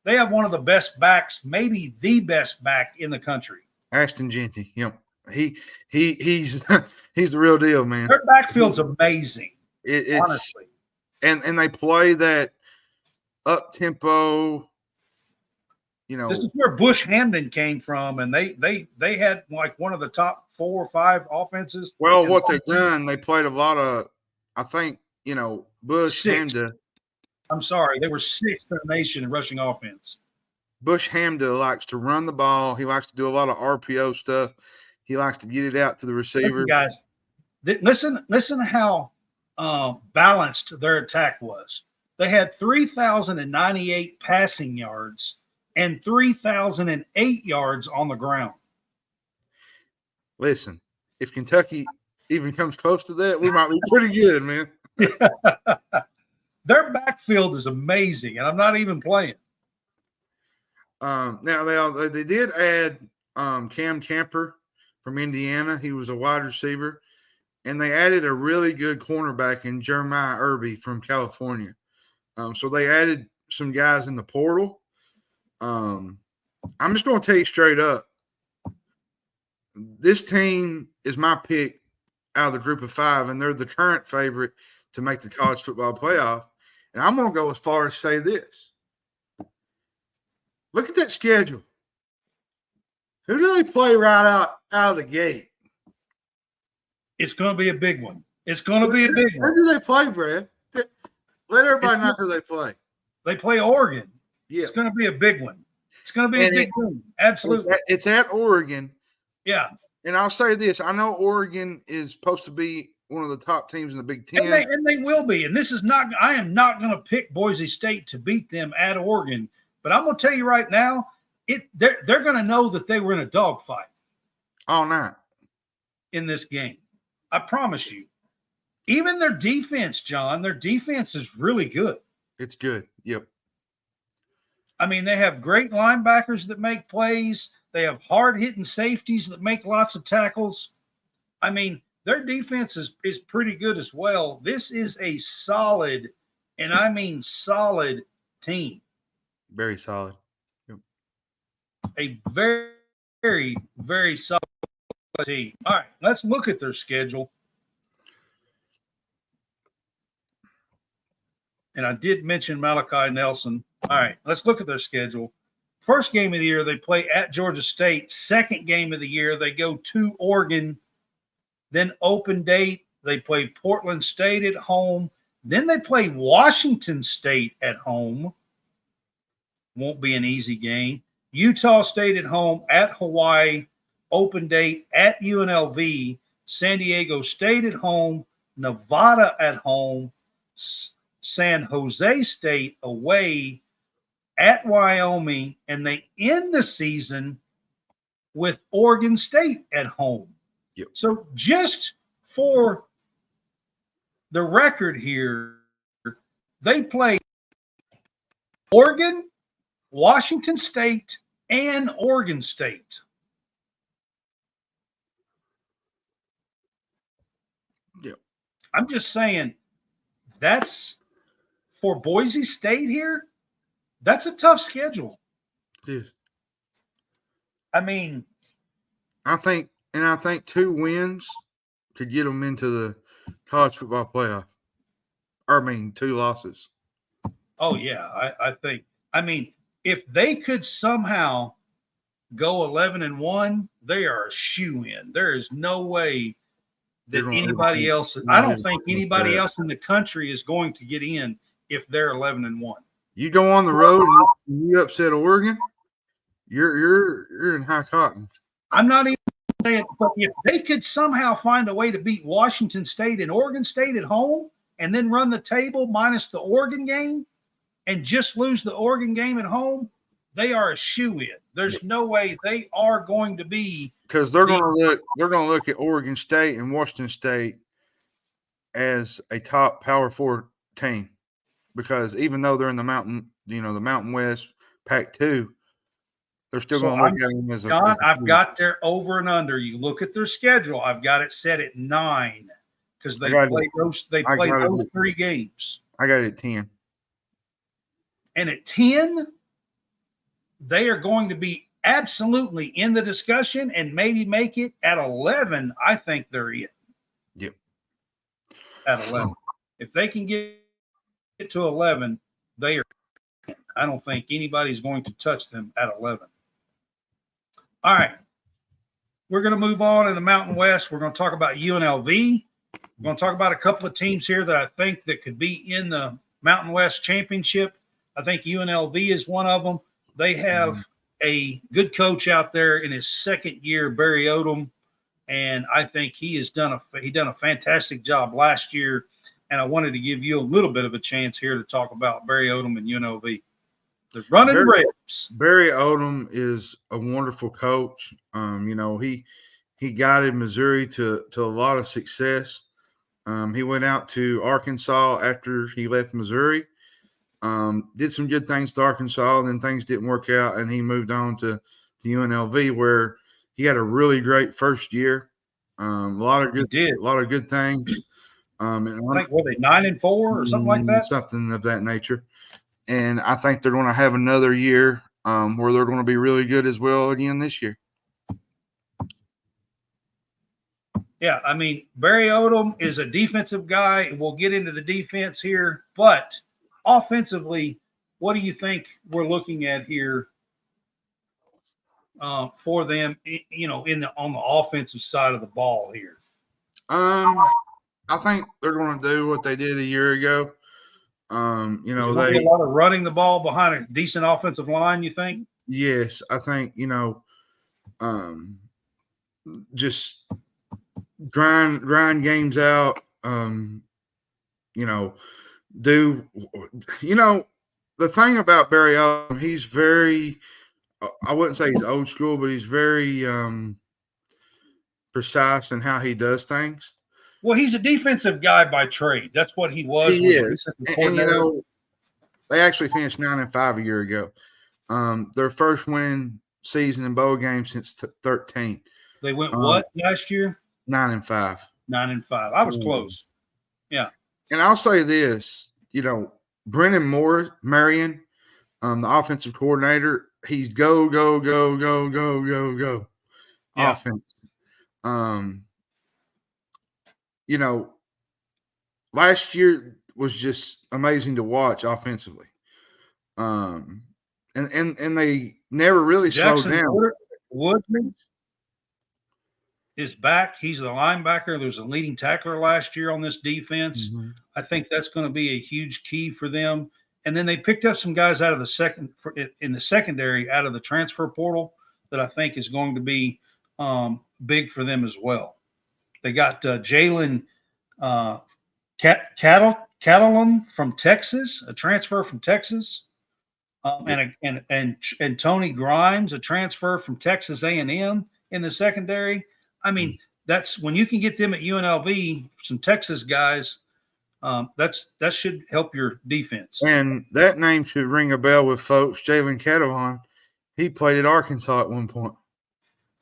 They have one of the best backs, maybe the best back in the country. Ashton Genty. Yep. He's he's the real deal, man. Their backfield's amazing. It's honestly. And they play that up tempo. This is where Bush Hamden came from, and they had like one of the top 4 or 5 offenses. Well, what they've done, they played a lot of, I think, Bush Hamden. I'm sorry, they were 6th in the nation in rushing offense. Bush Hamden likes to run the ball. He likes to do a lot of RPO stuff. He likes to get it out to the receiver. Guys, listen how balanced their attack was. They had 3,098 passing yards and 3,008 yards on the ground. Listen, if Kentucky even comes close to that, we might be pretty good, man. Their backfield is amazing, and I'm not even playing. Now they did add Cam Camper from Indiana. He was a wide receiver, and they added a really good cornerback in Jeremiah Irby from California. So they added some guys in the portal. I'm just going to tell you straight up, this team is my pick out of the group of 5, and they're the current favorite to make the college football playoff. And I'm going to go as far as say this. Look at that schedule. Who do they play right out of the gate? It's going to be a big one. It's going to be a big one. Who do they play, Brad? Let everybody know who they play. They play Oregon. Yeah. It's going to be a big one. It's going to be a big one. Absolutely. It's at Oregon. Yeah. And I'll say this. I know Oregon is supposed to be one of the top teams in the Big Ten. And they will be. And this is not – I am not going to pick Boise State to beat them at Oregon. But I'm going to tell you right now, they're going to know that they were in a dogfight all night in this game. I promise you. Even their defense, John, their defense is really good. It's good. Yep. I mean, they have great linebackers that make plays. They have hard-hitting safeties that make lots of tackles. I mean, their defense is pretty good as well. This is a solid, and I mean solid team. Very solid. Yep. A very, very, very solid team. All right, let's look at their schedule. And I did mention Malachi Nelson. All right, let's look at their schedule. First game of the year, they play at Georgia State. Second game of the year, they go to Oregon. Then open date, they play Portland State at home. Then they play Washington State at home. Won't be an easy game. Utah State at home, at Hawaii, open date, at UNLV, San Diego State at home, Nevada at home, San Jose State away, at Wyoming, and they end the season with Oregon State at home. Yep. So just for the record here, they play Oregon, Washington State, and Oregon State. Yep. I'm just saying that's for Boise State here. That's a tough schedule. It is. I mean, I think 2 wins could get them into the college football playoff. Or, 2 losses. Oh, yeah. I think. I mean, if they could somehow go 11-1, they are a shoo-in. There is no way that anybody else – I don't think anybody else in the country is going to get in if they're 11-1. You go on the road and you upset Oregon, you're in high cotton. I'm not even saying – but if they could somehow find a way to beat Washington State and Oregon State at home and then run the table minus the Oregon game and just lose the Oregon game at home, they are a shoo-in. There's no way they are going to be – because they're going to look at Oregon State and Washington State as a top Power 4 team. Because even though they're in the Mountain, the Mountain West Pac-2, they're still going to look at them as a – John, I've got their over and under. You look at their schedule. I've got it set at 9 because they play those 3 games. I got it at 10. And at 10, they are going to be absolutely in the discussion and maybe make it at 11. I think they're in. Yep. At 11. If they can get to 11, they are. I don't think anybody's going to touch them at 11. All right. We're going to move on in the Mountain West. We're going to talk about UNLV. We're going to talk about a couple of teams here that I think that could be in the Mountain West Championship. I think UNLV is one of them. They have a good coach out there in his second year, Barry Odom, and I think he done a fantastic job last year. And I wanted to give you a little bit of a chance here to talk about Barry Odom and UNLV. The running Rebs. Barry Odom is a wonderful coach. He guided Missouri to a lot of success. He went out to Arkansas after he left Missouri. Did some good things to Arkansas, and then things didn't work out, and he moved on to UNLV, where he had a really great first year. A lot of good things. And I think, were they 9-4 or something like that? Something of that nature. And I think they're going to have another year where they're going to be really good as well again this year. Yeah, I mean, Barry Odom is a defensive guy. We'll get into the defense here, but offensively, what do you think we're looking at here for them? On the offensive side of the ball here. I think they're going to do what they did a year ago. They a lot of running the ball behind a decent offensive line. You think? Yes, I think just grind games out. The thing about Barry Odom, he's very. I wouldn't say he's old school, but he's very precise in how he does things. Well, he's a defensive guy by trade. That's what he was. He is. And they actually finished 9-5 a year ago. Their first winning season in bowl games since 13. They went what last year? 9-5. 9-5. I was close. Yeah. And I'll say this, Brennan Marion, the offensive coordinator, he's go yeah. offense. Last year was just amazing to watch offensively. And they never really slowed down. Woodman is back. He's the linebacker. There's a leading tackler last year on this defense. Mm-hmm. I think that's going to be a huge key for them. And then they picked up some guys out of in the secondary out of the transfer portal that I think is going to be big for them as well. They got Jalen Catalan from Texas, a transfer from Texas, and Tony Grimes, a transfer from Texas A&M in the secondary. I mean, that's when you can get them at UNLV, some Texas guys. That should help your defense. And that name should ring a bell with folks. Jalen Catalan, he played at Arkansas at one point.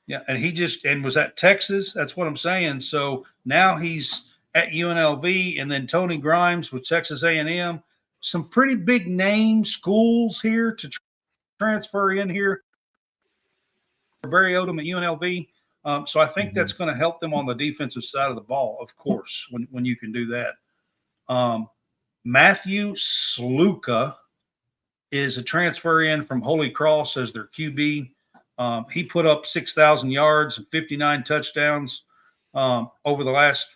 Yeah, and was at Texas. That's what I'm saying. So now he's at UNLV, and then Tony Grimes with Texas A&M. Some pretty big name schools here to transfer in here for Barry Odom at UNLV. So I think that's going to help them on the defensive side of the ball, of course, when you can do that. Matthew Sluka is a transfer in from Holy Cross as their QB. He put up 6,000 yards and 59 touchdowns over the last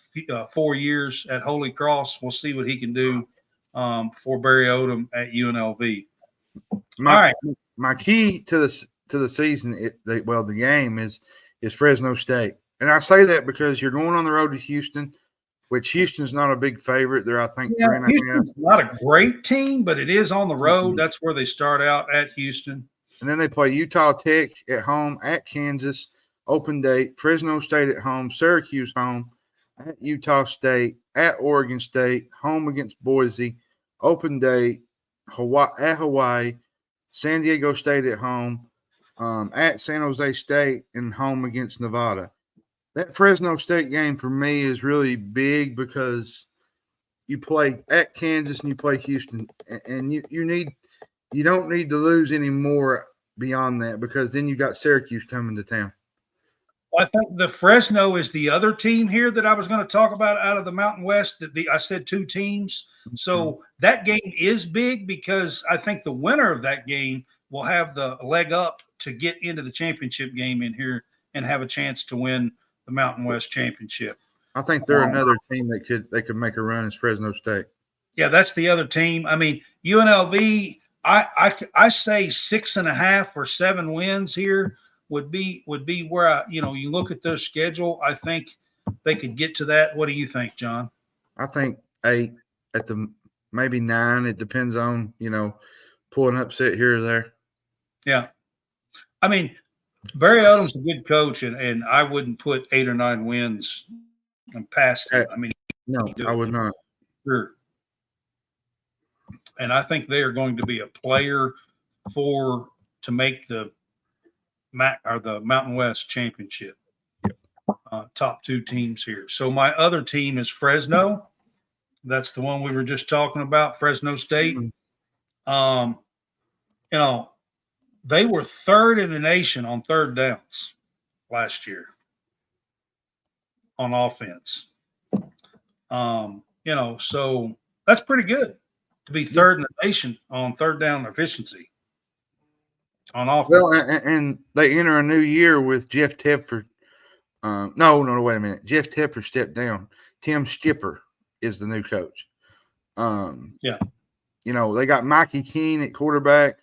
4 years at Holy Cross. We'll see what he can do for Barry Odom at UNLV. All right. My key to the season, the game is Fresno State, and I say that because you're going on the road to Houston, which Houston's not a big favorite. They're, I think, 3.5. Houston's not a great team, but it is on the road. That's where they start out, at Houston. And then they play Utah Tech at home, at Kansas, open date, Fresno State at home, Syracuse home, at Utah State, at Oregon State, home against Boise, open date, Hawaii, San Diego State at home, at San Jose State, and home against Nevada. That Fresno State game for me is really big because you play at Kansas and you play Houston, and you don't need to lose any more beyond that because then you got Syracuse coming to town. I think the Fresno is the other team here that I was going to talk about out of the Mountain West. I said 2 teams. So that game is big because I think the winner of that game will have the leg up to get into the championship game in here and have a chance to win the Mountain West championship. I think they're another team that could make a run as Fresno State. Yeah, that's the other team. I mean, UNLV, I say 6.5 or 7 wins here would be where you look at their schedule. I think they could get to that. What do you think, John? I think 8 at the maybe 9. It depends on pulling upset here or there. Yeah, I mean, Barry Odom's a good coach, and I wouldn't put 8 or 9 wins past him. I mean, no, I would not. Sure. And I think they are going to be a player to make the Mountain West championship. Top 2 teams here. So my other team is Fresno. That's the one we were just talking about, Fresno State. Mm-hmm. They were 3rd in the nation on 3rd downs last year on offense. So that's pretty good to be 3rd in the nation on 3rd down efficiency on offense. Well, and they enter a new year with Jeff Tedford. No, wait a minute. Jeff Tedford stepped down. Tim Skipper is the new coach. They got Mikey Keene at quarterback,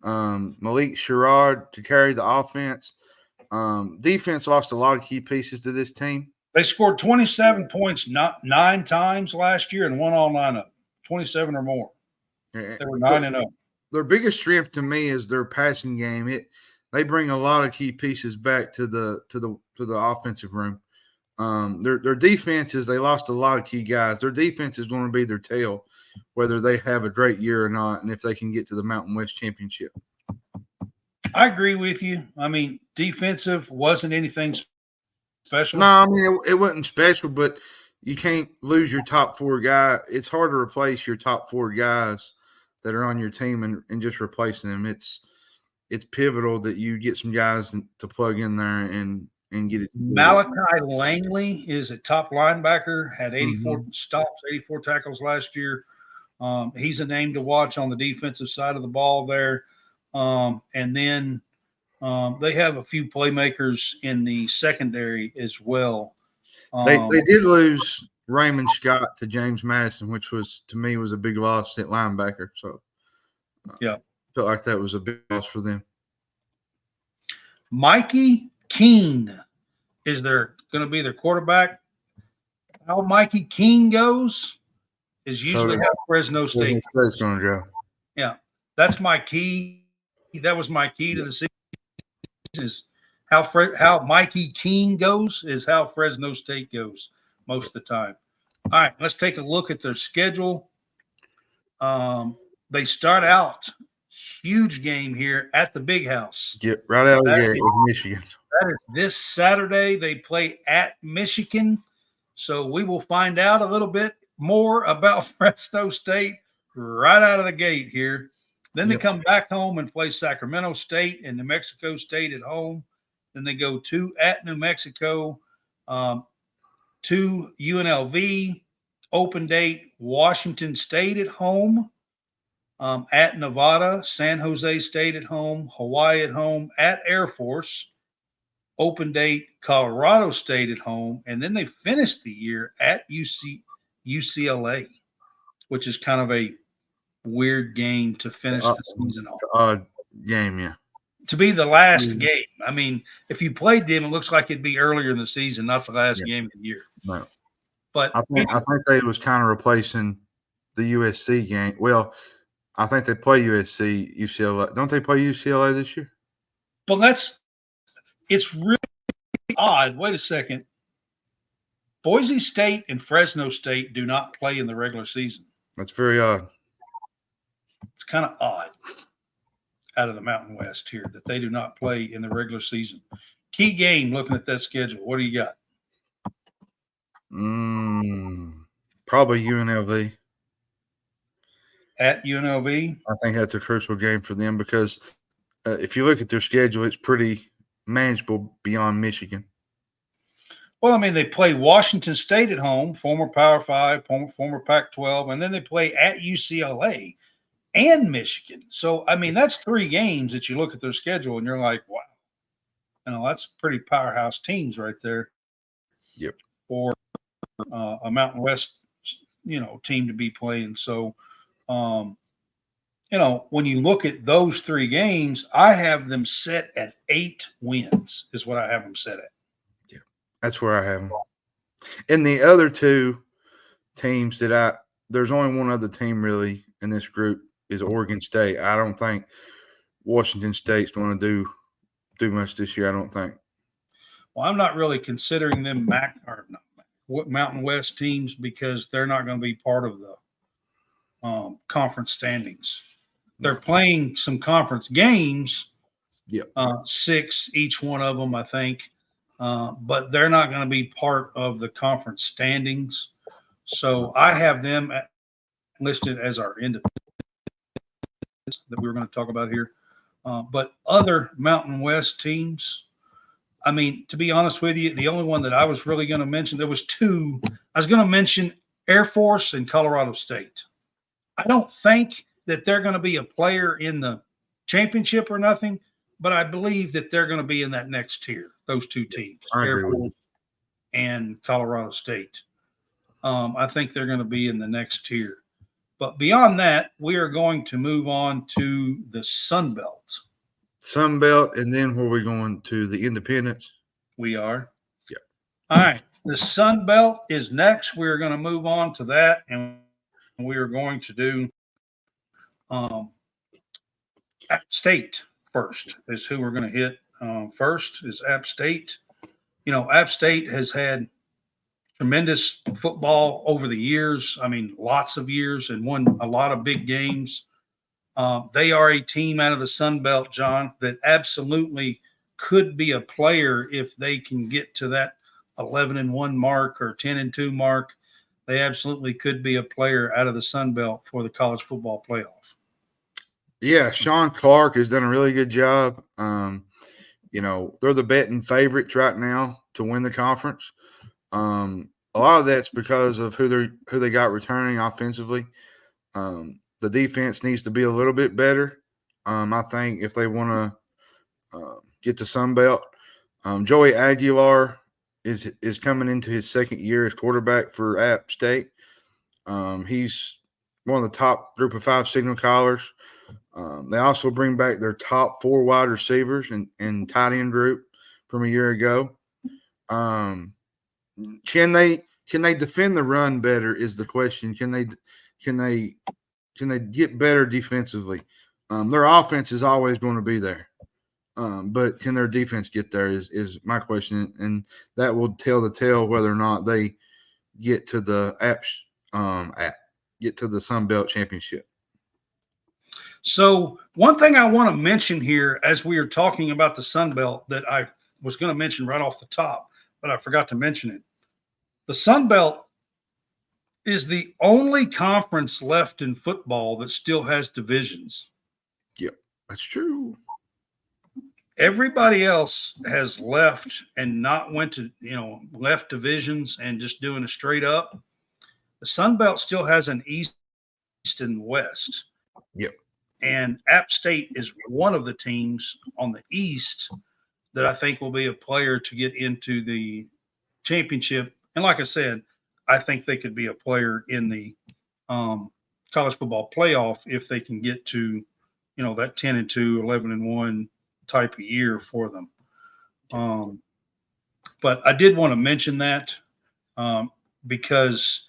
Malik Sherrod to carry the offense. Defense lost a lot of key pieces to this team. They scored 27 points 9 times last year and won all 9 of them, 27 or more. They were 9-0. Their biggest strength to me is their passing game. They bring a lot of key pieces back to the offensive room. Their defenses, they lost a lot of key guys. Their defense is going to be their tail, whether they have a great year or not, and if they can get to the Mountain West Championship. I agree with you. I mean, defensive wasn't anything special. No, I mean, it wasn't special, but you can't lose your top 4 guys. It's hard to replace your top 4 guys that are on your team and just replacing them. It's pivotal that you get some guys to plug in there and get it. Malachi Langley is a top linebacker, had 84 stops, 84 tackles last year. He's a name to watch on the defensive side of the ball there. And then they have a few playmakers in the secondary as well. They did lose Raymond Scott to James Madison, which to me was a big loss at linebacker. So felt like that was a big loss for them. Mikey Keene is going to be their quarterback. How Mikey Keene goes is usually how Fresno State is going to go. Yeah, that's my key. That was my key to the season. Is how Mikey Keene goes is how Fresno State goes most of the time. All right, let's take a look at their schedule. They start out huge game here at the Big House. Get right out of the gate with Michigan. That is this Saturday. They play at Michigan. So we will find out a little bit more about Fresno State right out of the gate here. Then they come back home and play Sacramento State and New Mexico State at home. Then they go at New Mexico, to UNLV, open date, Washington State at home, at Nevada, San Jose State at home, Hawaii at home, at Air Force, open date, Colorado State at home, and then they finish the year at UCLA, which is kind of a weird game to finish the season off. Odd game, yeah. To be the last game. I mean, if you played them, it looks like it'd be earlier in the season, not the last game of the year. No. But I think they was kind of replacing the USC game. Well, I think they play UCLA. Don't they play UCLA this year? But it's really odd. Wait a second. Boise State and Fresno State do not play in the regular season. That's very odd. It's kind of odd out of the Mountain West here that they do not play in the regular season. Key game, looking at that schedule. What do you got? Probably UNLV. At UNLV? I think that's a crucial game for them because if you look at their schedule, it's pretty manageable beyond Michigan. Well, I mean, they play Washington State at home, former Power 5, former Pac-12, and then they play at UCLA and Michigan. So, I mean, that's 3 games that you look at their schedule and you're like, wow, that's pretty powerhouse teams right there. Yep. For a Mountain West, team to be playing. So, when you look at those 3 games, I have them set at 8 wins is what I have them set at. Yeah, that's where I have them. And the other 2 teams there's only one other team really in this group is Oregon State. I don't think Washington State's going to do much this year. I don't think. Well, I'm not really considering them Mountain West teams because they're not going to be part of the conference standings. They're playing some conference games. Yep. 6 each one of them, I think. But they're not going to be part of the conference standings. So I have them listed as our independents that we were going to talk about here. But other Mountain West teams, I mean, to be honest with you, the only one that I was really going to mention, there was 2. I was going to mention Air Force and Colorado State. I don't think that they're going to be a player in the championship or nothing, but I believe that they're going to be in that next tier, those 2 teams, Air Force and Colorado State. I think they're going to be in the next tier. But beyond that, we are going to move on to the Sun Belt. Sun Belt, and then where we're going to the independents. We are. Yeah. All right. The Sun Belt is next. We're going to move on to that, and we are going to do App State first is who we're going to hit. First is App State. App State has had tremendous football over the years. I mean, lots of years, and won a lot of big games. They are a team out of the Sun Belt, John, that absolutely could be a player if they can get to that 11-1 mark or 10-2 mark. They absolutely could be a player out of the Sun Belt for the college football playoff. Yeah, Sean Clark has done a really good job. They're the betting favorites right now to win the conference. A lot of that's because of who they got returning offensively. The defense needs to be a little bit better. I think if they want to get to Sun Belt, Joey Aguilar is coming into his 2nd year as quarterback for App State. He's one of the top group of 5 signal callers. They also bring back their top 4 wide receivers and tight end group from a year ago. Can they defend the run better is the question. Can they get better defensively? Their offense is always going to be there. But can their defense get there is my question, and that will tell the tale whether or not they get to the get to the Sun Belt Championship. So one thing I want to mention here as we are talking about the Sun Belt that I was going to mention right off the top, but I forgot to mention it. The Sun Belt is the only conference left in football that still has divisions. Yep, that's true. Everybody else has left and not went to, left divisions and just doing a straight up. The Sun Belt still has an East and West. Yep. And App State is one of the teams on the East that I think will be a player to get into the championship. And like I said, I think they could be a player in the college football playoff if they can get to, that 10-2, 11-1 type of year for them. But I did want to mention that because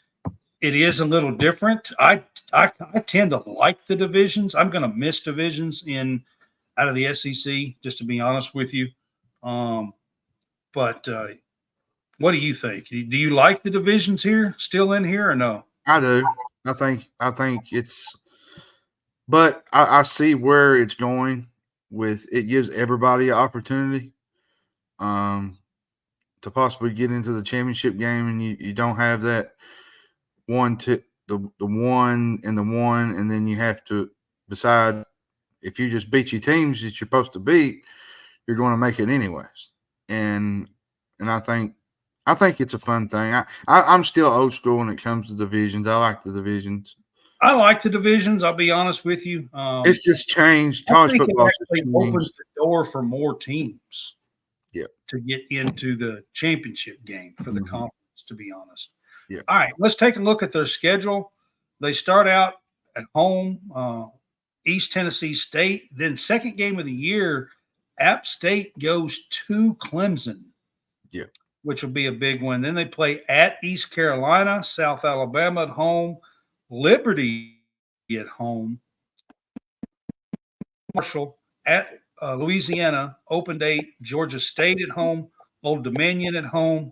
it is a little different. I tend to like the divisions. I'm going to miss divisions out of the SEC, just to be honest with you. But what do you think? Do you like the divisions still in here, or no? I do. I think it's, but I see where it's going with it. Gives everybody an opportunity to possibly get into the championship game, and you don't have that the one and the one, and then you have to decide if you just beat your teams that you're supposed to beat, you're going to make it anyways. And I think it's a fun thing. I'm still old school when it comes to divisions. I like the divisions. I like the divisions. I'll be honest with you. It's just changed. I College think it football actually opens the door for more teams Yep. to get into the championship game for the Mhm. conference, to be honest. Yeah. All right, let's take a look at their schedule. They start out at home, East Tennessee State. Then second game of the year, App State goes to Clemson. Yeah. Which will be a big one. Then they play at East Carolina, South Alabama at home, Liberty at home, Marshall at Louisiana, open date, Georgia State at home, Old Dominion at home.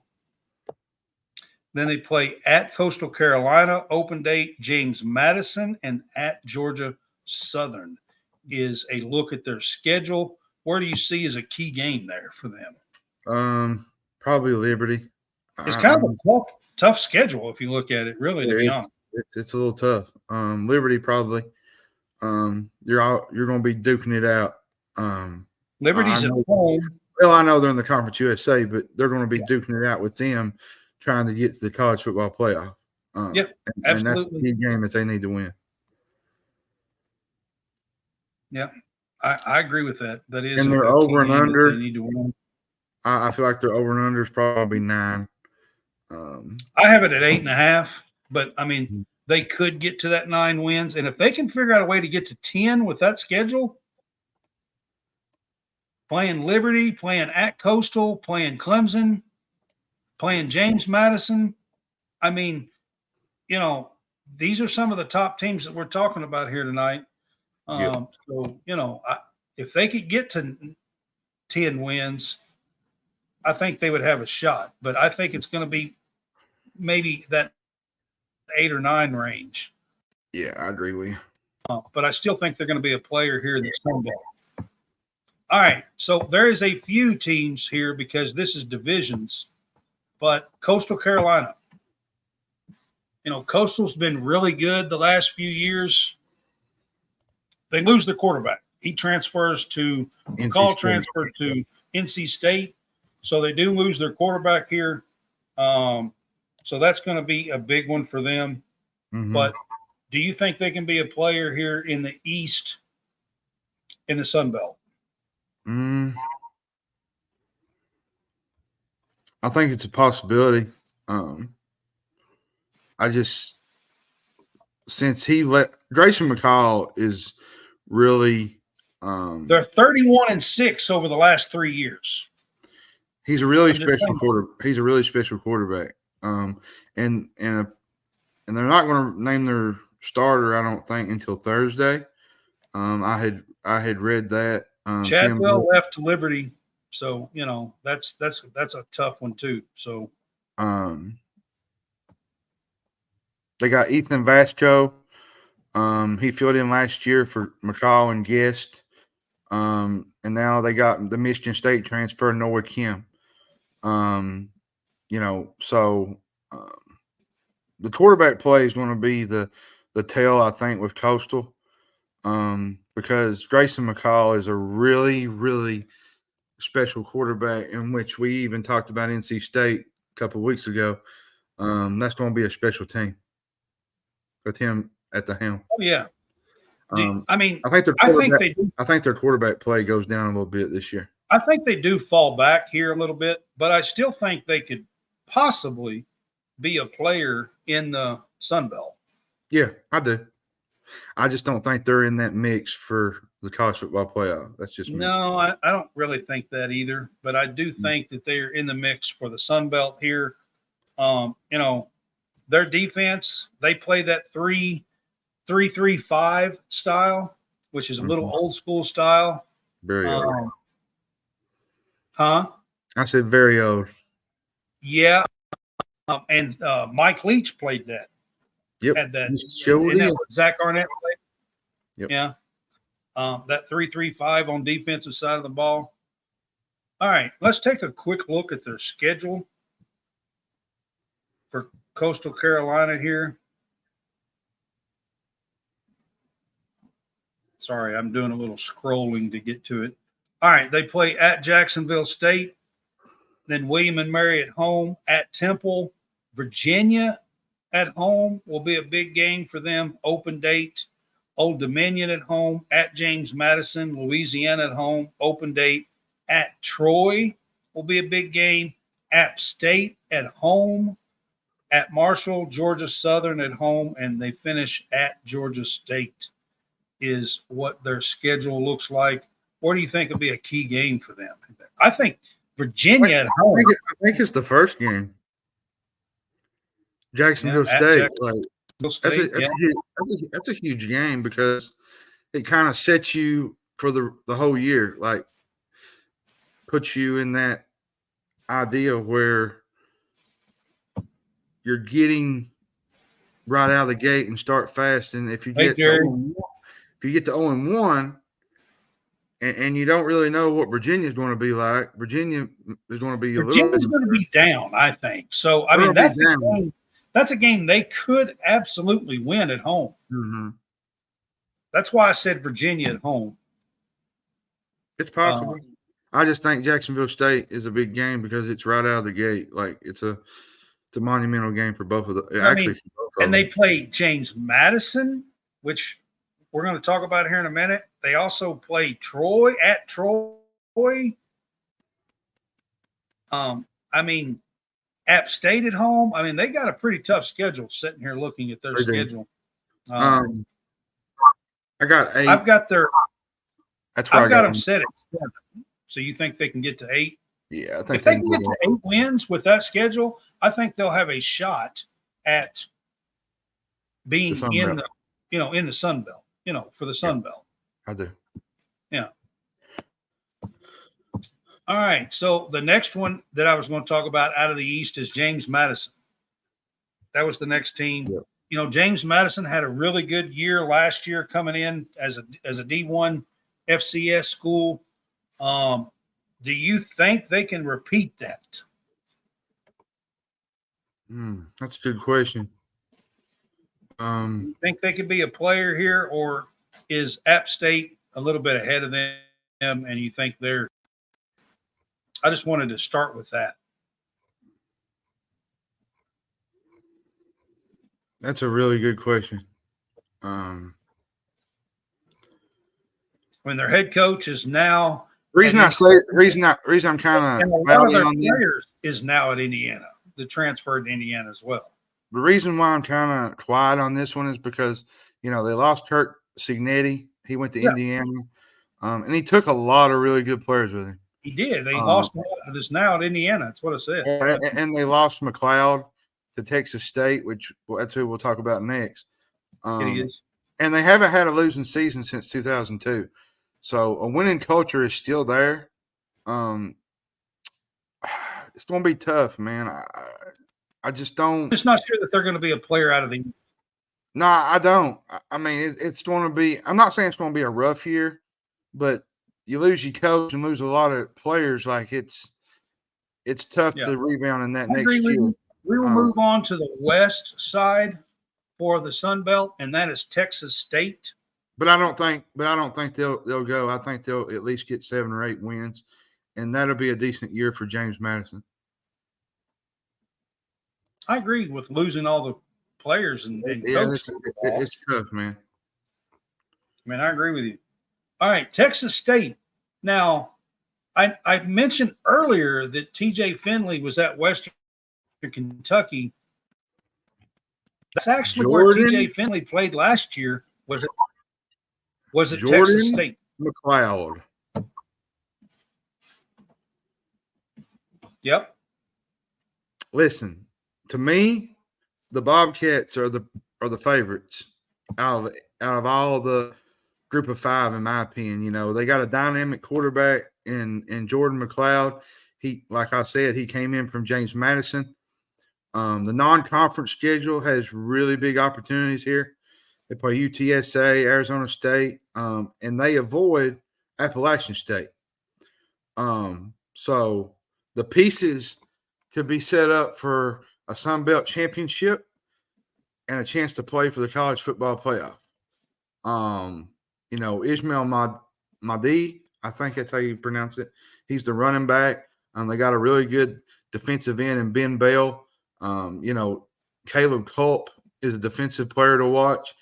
Then they play at Coastal Carolina, open date, James Madison, and at Georgia Southern is a look at their schedule. Where do you see as a key game there for them? Probably Liberty. It's kind of a tough schedule if you look at it, really, to be honest. It's a little tough. Liberty probably. You're going to be duking it out. Liberty's at home. Well, I know they're in the Conference USA, but they're going to be duking it out with them, trying to get to the college football playoff. Yeah, absolutely. And that's a big game that they need to win. Yeah, I agree with that. That is, and they're over and under. They need to win. I feel like their over and under is probably 9. I have it at 8.5, but I mean, they could get to that 9 wins, and if they can figure out a way to get to 10 with that schedule, playing Liberty, playing at Coastal, playing Clemson, playing James Madison. I mean, these are some of the top teams that we're talking about here tonight. So, if they could get to 10 wins, I think they would have a shot. But I think it's going to be maybe that 8 or 9 range. Yeah, I agree with you. But I still think they're going to be a player here in the Sun Belt. All right, so there is a few teams here because this is divisions, but Coastal Carolina. Coastal's been really good the last few years. They lose their quarterback. He transfers to transfer to NC State, so they do lose their quarterback here. So that's going to be a big one for them. Mm-hmm. But do you think they can be a player here in the East in the Sun Belt? I think it's a possibility. Since he Grayson McCall is really they're 31-6 over the last 3 years. He's a really special He's a really special quarterback. And they're not going to name their starter, I don't think, until Thursday. I had read that. Chadwell left to Liberty, so that's a tough one too. So they got Ethan Vasco. He filled in last year for McCall and Guest. And now they got the Michigan State transfer, Noah Kim. The quarterback play is going to be the tell, I think, with Coastal. Because Grayson McCall is a really, really special quarterback, in which we even talked about NC State a couple of weeks ago. That's going to be a special team with him at the helm. Oh yeah. I think their quarterback play goes down a little bit this year. I think they do fall back here a little bit, but I still think they could possibly be a player in the Sun Belt. Yeah, I do. I just don't think they're in that mix for the college football playoff. That's just me. No, I don't really think that either, but I do think that they're in the mix for the Sun Belt here. Their defense, they play that 3-3-5 style, which is a little old school style. Very old. Huh? I said very old. Yeah. And Mike Leach played that. Yep. Had that. Zach Arnett played. Yep. Yeah. That 3-3-5 on defensive side of the ball. All right. Let's take a quick look at their schedule for Coastal Carolina here. Sorry, I'm doing a little scrolling to get to it. All right, they play at Jacksonville State, then William and Mary at home, at Temple, Virginia at home will be a big game for them. Open date. Old Dominion at home, at James Madison, Louisiana at home, open date. At Troy will be a big game. App State at home, at Marshall, Georgia Southern at home, and they finish at Georgia State, is what their schedule looks like. What do you think will be a key game for them? I think Virginia at home. I think it's the first game. Jacksonville State. That's a huge game because it kind of sets you for the whole year. Like, puts you in that idea where you're getting right out of the gate and start fast. And if you get to 0-1 and you don't really know what Virginia is going to be like, Virginia is going to be Virginia's going to be down, I think. So I mean that's a game they could absolutely win at home. Mm-hmm. That's why I said Virginia at home. It's possible. I just think Jacksonville State is a big game because it's right out of the gate. Like, it's a monumental game for both of them. And they play James Madison, which we're going to talk about here in a minute. They also play Troy at Troy. App State at home. I mean, they got a pretty tough schedule sitting here looking at their schedule. I got 8. I've got them set at 7. So you think they can get to 8? Yeah, I think if they can get to 8 wins with that schedule, I think they'll have a shot at being in the Sun Belt, for the Sun Belt. I do. Yeah. All right. So the next one that I was going to talk about out of the East is James Madison. That was the next team. Yep. James Madison had a really good year last year coming in as a D1 FCS school. Do you think they can repeat that? That's a good question. You think they could be a player here, or is App State a little bit ahead of them, and you think they're – I just wanted to start with that. That's a really good question. When their head coach is now – reason I'm kind of cloudy on players is now at Indiana. The transferred to Indiana as well. The reason why I'm kind of quiet on this one is because they lost Kirk Cignetti. He went to Indiana, and he took a lot of really good players with him. He did. They lost a lot of this now at Indiana. That's what I said. And they lost McLeod to Texas State, which that's who we'll talk about next. It is. And they haven't had a losing season since 2002. So a winning culture is still there. It's going to be tough, man. I just don't. I'm just not sure that they're going to be a player out of the. No, I don't. I mean, it's going to be. I'm not saying it's going to be a rough year, but you lose your coach and lose a lot of players. Like, it's tough to rebound in that next year. We will move on to the west side for the Sun Belt, and that is Texas State. But I don't think they'll go. I think they'll at least get 7 or 8 wins, and that'll be a decent year for James Madison. I agree with losing all the players and coaches. It's tough, man. I mean, I agree with you. All right, Texas State. Now, I mentioned earlier that TJ Finley was at Western Kentucky. That's actually where TJ Finley played last year. Was it Texas State? McLeod. Yep. Listen, to me, the Bobcats are the favorites out of all the group of 5, in my opinion. They got a dynamic quarterback in Jordan McLeod. He, like I said, he came in from James Madison. The non-conference schedule has really big opportunities here. They play UTSA, Arizona State, and they avoid Appalachian State. So the pieces could be set up for a Sun Belt championship and a chance to play for the college football playoff. Ishmael Mahdi, I think that's how you pronounce it. He's the running back. They got a really good defensive end in Ben Bell. Caleb Culp is a defensive player to watch.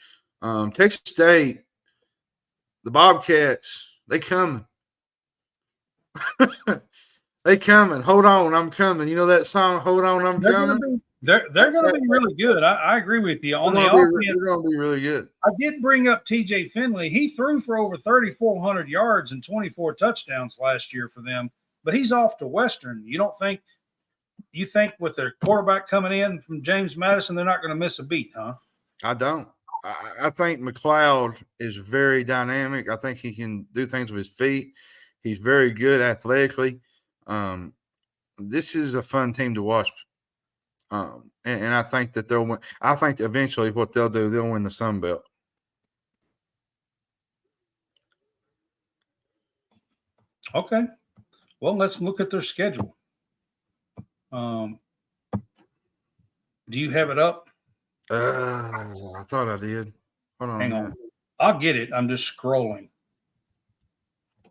Texas State, the Bobcats, they coming. They coming. Hold on, I'm coming. You know that song, Hold On, I'm Coming? They're going to be really good. I agree with you. On the offense, they're going to be really good. I did bring up TJ Finley. He threw for over 3,400 yards and 24 touchdowns last year for them, but he's off to Western. You think with their quarterback coming in from James Madison, they're not going to miss a beat, huh? I don't. I think McLeod is very dynamic. I think he can do things with his feet. He's very good athletically. This is a fun team to watch. And I think that they'll win. I think eventually what they'll do, they'll win the Sun Belt. Okay. Well, let's look at their schedule. Do you have it up? I thought I did. Hold on. Hang on. I'll get it. I'm just scrolling.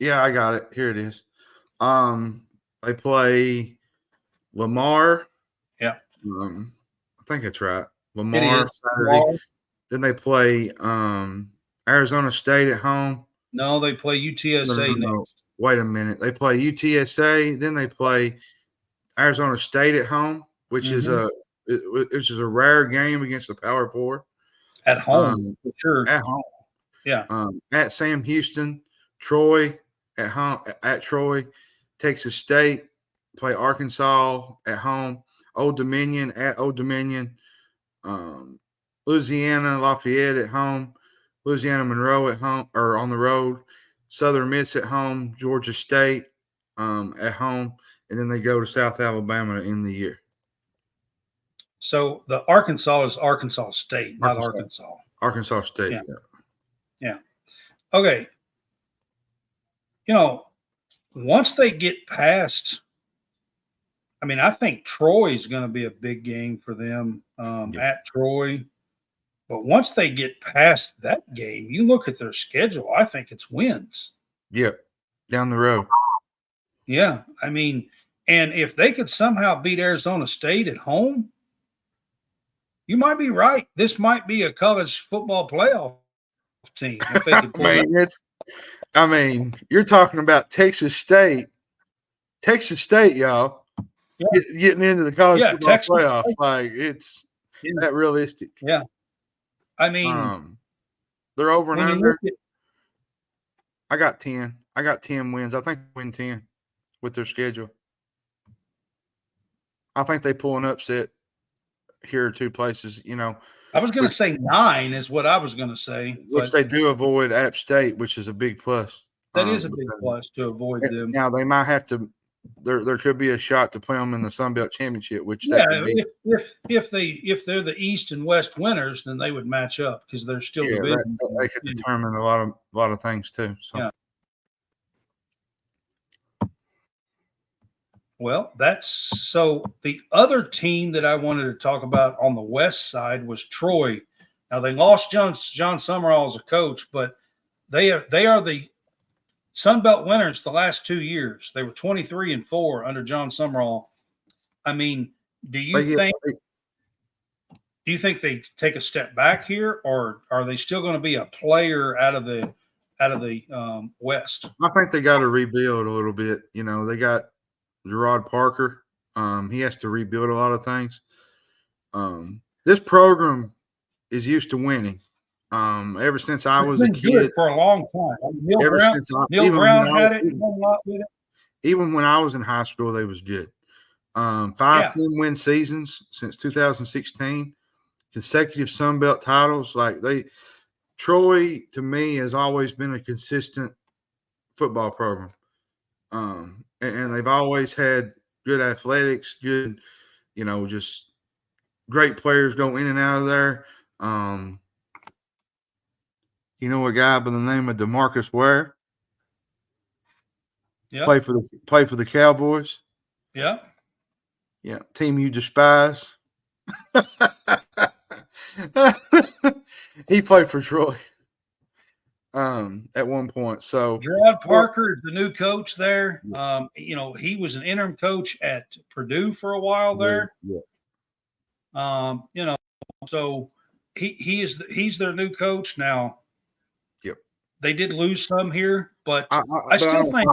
Yeah, I got it. Here it is. They play Lamar. Yeah. I think it's right. Lamar Saturday. Lamar. Then they play Arizona State at home. No, they play UTSA next. Wait a minute. They play UTSA. Then they play Arizona State at home, which is a rare game against the Power Four. At home, for sure. At home. Yeah. At Sam Houston, Troy at home. At Troy, Texas State play Arkansas at home. Old Dominion at Old Dominion. Louisiana Lafayette at home. Louisiana Monroe at home or on the road. Southern Miss at home. Georgia State at home. And then they go to South Alabama to end the year. So the Arkansas is Arkansas State, not Arkansas. Arkansas State, yeah. Okay. Once they get past, I think Troy is going to be a big game for them at Troy. But once they get past that game, you look at their schedule, I think it's wins. Yep. Down the road. Yeah. And if they could somehow beat Arizona State at home, you might be right. This might be a college football playoff team. If they could pull you're talking about Texas State. Texas State, y'all. Yeah. Getting into the college football playoff. State. Like, it's that realistic. Yeah. They're over and under. I got 10. I got 10 wins. I think they win 10 with their schedule. I think they pull an upset here or two places, I was going to say 9 is what I was going to say. Which they do avoid App State, which is a big plus. That is a big plus to avoid them. Now, they might have to there could be a shot to play them in the Sun Belt Championship, which if they're the East and West winners, then they would match up because they're still divisions. They could determine a lot of things too. So. Yeah. Well, so the other team that I wanted to talk about on the West side was Troy. Now they lost John Summerall as a coach, but they are the Sun Belt winners the last 2 years. They were 23-4 under John Summerall. Do you think they take a step back here, or are they still going to be a player out of the West? I think they got to rebuild a little bit. They got Gerard Parker. He has to rebuild a lot of things. This program is used to winning. Ever since I was a kid, for a long time. Neil Brown had it. Even when I was in high school, they was good. 5-10-win seasons since 2016, consecutive Sun Belt titles. Troy to me has always been a consistent football program, and they've always had good athletics, good, just great players go in and out of there. A guy by the name of DeMarcus Ware? Yeah. Play for the Cowboys. Yeah. Yeah. Team you despise. He played for Troy. at one point. So Gerard Parker is the new coach there. He was an interim coach at Purdue for a while there. yeah. So he's their new coach now. Yep. They did lose some here, but I but still think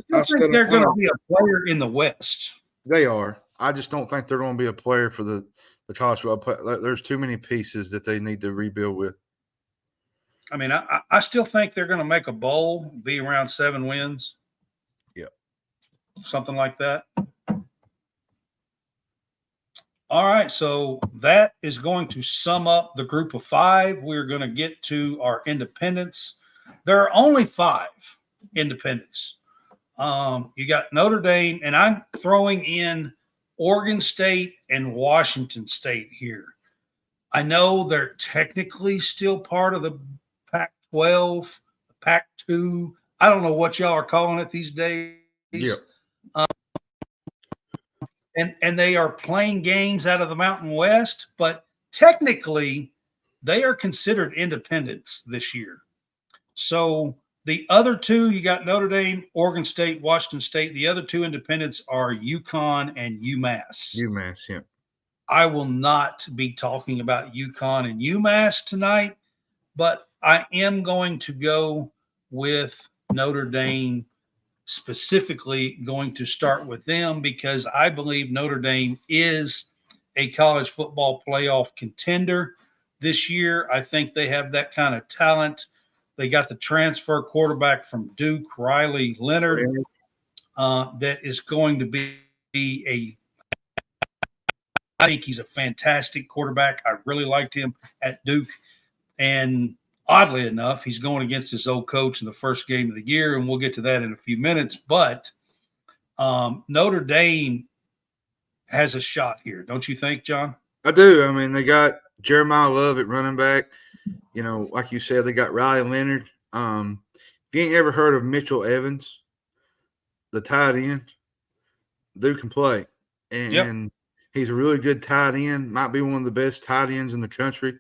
they're going to be a player in the West. They are. I just don't think they're going to be a player for the college football. There's too many pieces that they need to rebuild with. I mean, I still think they're going to make a bowl, be around 7 wins. Yep. Something like that. All right, so that is going to sum up the group of 5. We're going to get to our independents. There are only 5 independents. You got Notre Dame, and I'm throwing in Oregon State and Washington State here. I know they're technically still part of the Pac-12, Pac-2. I don't know what y'all are calling it these days. Yep. And they are playing games out of the Mountain West, but technically they are considered independents this year. So the other 2, you got Notre Dame, Oregon State, Washington State. The other 2 independents are UConn and UMass. UMass, yeah. I will not be talking about UConn and UMass tonight, but I am going to go with Notre Dame, specifically going to start with them because I believe Notre Dame is a college football playoff contender this year. I think they have that kind of talent. They got the transfer quarterback from Duke, Riley Leonard, that is going to be I think he's a fantastic quarterback. I really liked him at Duke. And oddly enough, he's going against his old coach in the first game of the year, and we'll get to that in a few minutes. But Notre Dame has a shot here, don't you think, John? I do. I mean, they got Jeremiah Love at running back. Like you said, they got Riley Leonard. If you ain't ever heard of Mitchell Evans, the tight end, dude can play. And he's a really good tight end, might be one of the best tight ends in the country,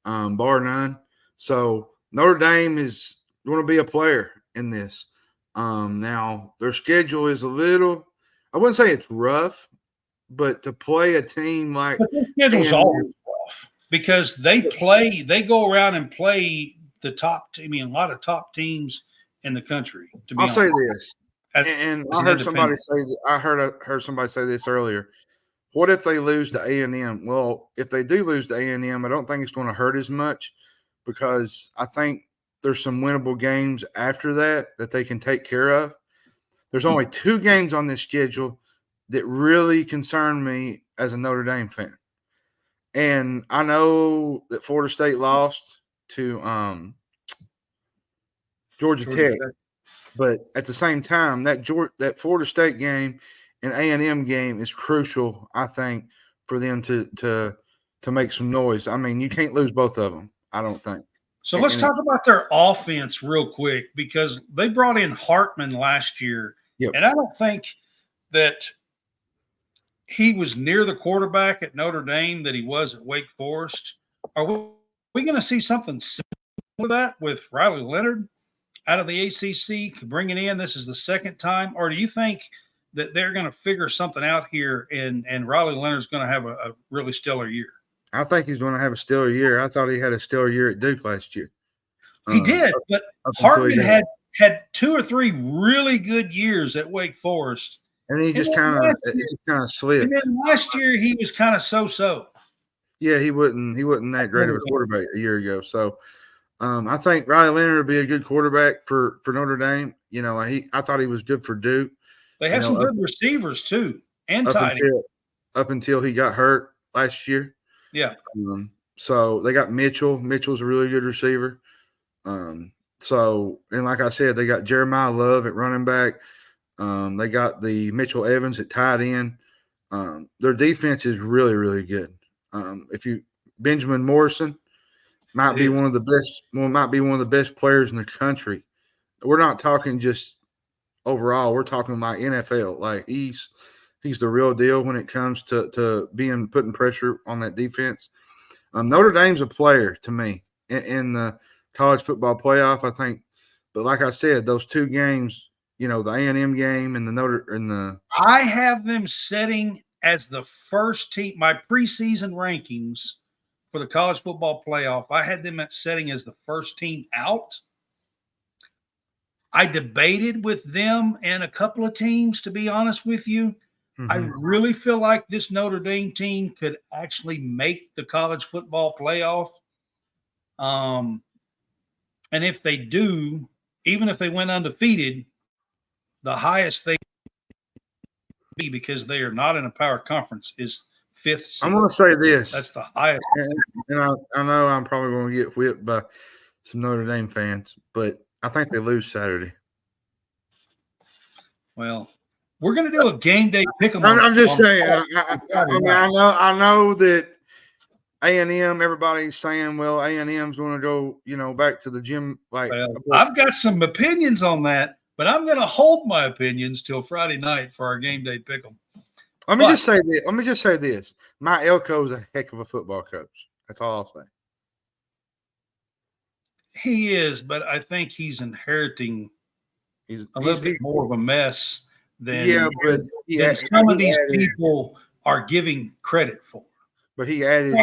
bar none. So Notre Dame is going to be a player in this. Now, their schedule is a little – I wouldn't say it's rough, but to play a team like – the schedule's always rough because they go around and play the top – I mean, a lot of top teams in the country. I'll say this, and I heard somebody say – I heard somebody say this earlier. What if they lose to A&M? Well, if they do lose to A&M, I don't think it's going to hurt as much because I think there's some winnable games after that they can take care of. There's only 2 games on this schedule that really concern me as a Notre Dame fan. And I know that Florida State lost to Georgia Tech, but at the same time, that Florida State game and A&M game is crucial, I think, for them to make some noise. I mean, you can't lose both of them, I don't think. So let's talk about their offense real quick because they brought in Hartman last year, and I don't think that he was near the quarterback at Notre Dame that he was at Wake Forest. Are we going to see something similar to that with Riley Leonard out of the ACC bringing in? This is the second time, or do you think that they're going to figure something out here and Riley Leonard's going to have a really stellar year? I think he's going to have a stellar year. I thought he had a stellar year at Duke last year. He did, but Hartman had 2 or 3 really good years at Wake Forest. And he just kind of slipped. And then last year he was kind of so-so. Yeah, he wasn't that great of a quarterback a year ago. So I think Riley Leonard would be a good quarterback for Notre Dame. I thought he was good for Duke. They have some good receivers too, and tight ends. Up until he got hurt last year. Yeah. So they got Mitchell. Mitchell's a really good receiver. And like I said, they got Jeremiah Love at running back. They got the Mitchell Evans at tight end. Their defense is really, really good. Benjamin Morrison might be one of the best players in the country. We're not talking just overall. We're talking like NFL. Like he's the real deal when it comes to putting pressure on that defense. Notre Dame's a player to me, and college football playoff. I think, but like I said, those two games, the A&M game and the Notre and the. I have them setting as the first team. My preseason rankings for the college football playoff, I had them at setting as the first team out. I debated with them and a couple of teams, to be honest with you. I really feel like this Notre Dame team could actually make the college football playoff. And if they do, even if they went undefeated, the highest they be, because they are not in a power conference, is 5th seed. I'm going to say this. That's the highest. And I know I'm probably going to get whipped by some Notre Dame fans, but I think they lose Saturday. Well, we're going to do a game day pick 'em. I'm just saying. I know that A&M. Everybody's saying, well, A&M's going to go, back to the gym. I've got some opinions on that, but I'm going to hold my opinions till Friday night for our game day pick 'em. Let me just say this. My Elko's a heck of a football coach. That's all I'll say. He is, but I think he's inheriting a little bit more of a mess than some of these people are giving credit for. But he added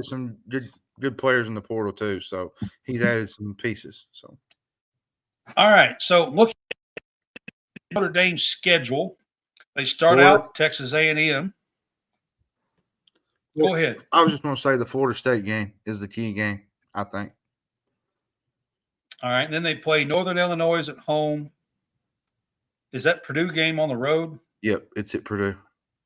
some good players in the portal too, so he's added some pieces. So, all right. So look at Notre Dame's schedule. They start out Texas A&M. Go ahead. I was just going to say the Florida State game is the key game, I think. All right. And then they play Northern Illinois at home. Is that Purdue game on the road? Yep, it's at Purdue.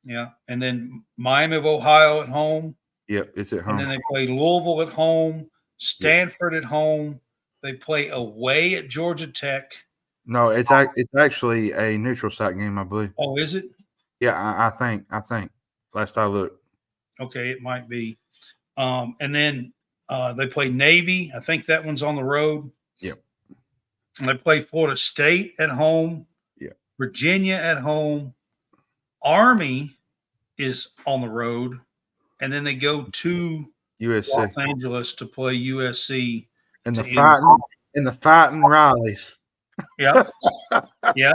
Yeah. And then Miami of Ohio at home. Yep, it's at home. And then they play Louisville at home, Stanford at home. They play away at Georgia Tech. No, it's actually a neutral site game, I believe. Oh, is it? Yeah, I think. Last I looked. Okay, it might be. And then they play Navy. I think that one's on the road. Yep. And they play Florida State at home. Yeah. Virginia at home. Army is on the road. And then they go to USC. Los Angeles to play USC. And the fighting Rileys. Yeah. Yeah.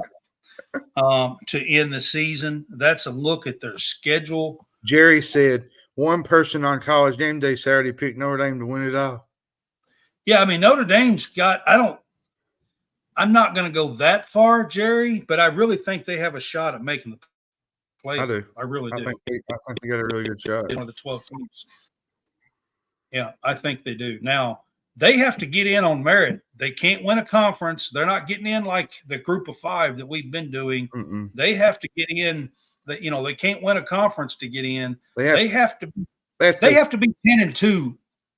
To end the season. That's a look at their schedule. Jerry said one person on College Game Day Saturday picked Notre Dame to win it all. Yeah, I mean, Notre Dame's got – I'm not going to go that far, Jerry, but I really think they have a shot at making the play. I do. I really do. I think they got a really good shot. One of the 12 teams. Yeah, I think they do. Now, they have to get in on merit. They can't win a conference. They're not getting in like the group of 5 that we've been doing. They have to get in. They can't win a conference to get in. They have to be 10-2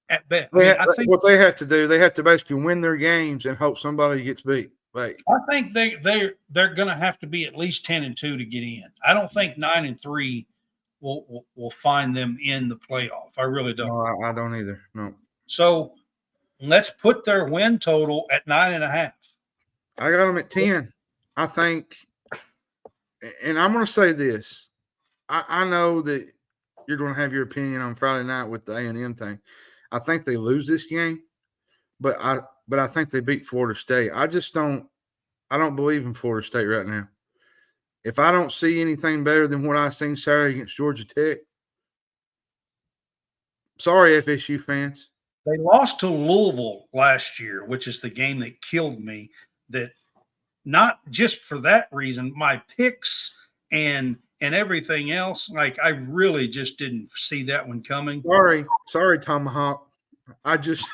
at best. I think what they have to do, they have to basically win their games and hope somebody gets beat. Like, I think they're going to have to be at least 10-2 to get in. I don't think 9-3 will find them in the playoff. I really don't. No, I don't either. No. So let's put their win total at 9.5. I got them at 10. I think, and I'm going to say this. I know that you're going to have your opinion on Friday night with the A&M thing. I think they lose this game, but I think they beat Florida State. I don't believe in Florida State right now. If I don't see anything better than what I seen Saturday against Georgia Tech, sorry, FSU fans. They lost to Louisville last year, which is the game that killed me. That not just for that reason, my picks and everything else, like I really just didn't see that one coming. Sorry, Tomahawk. I just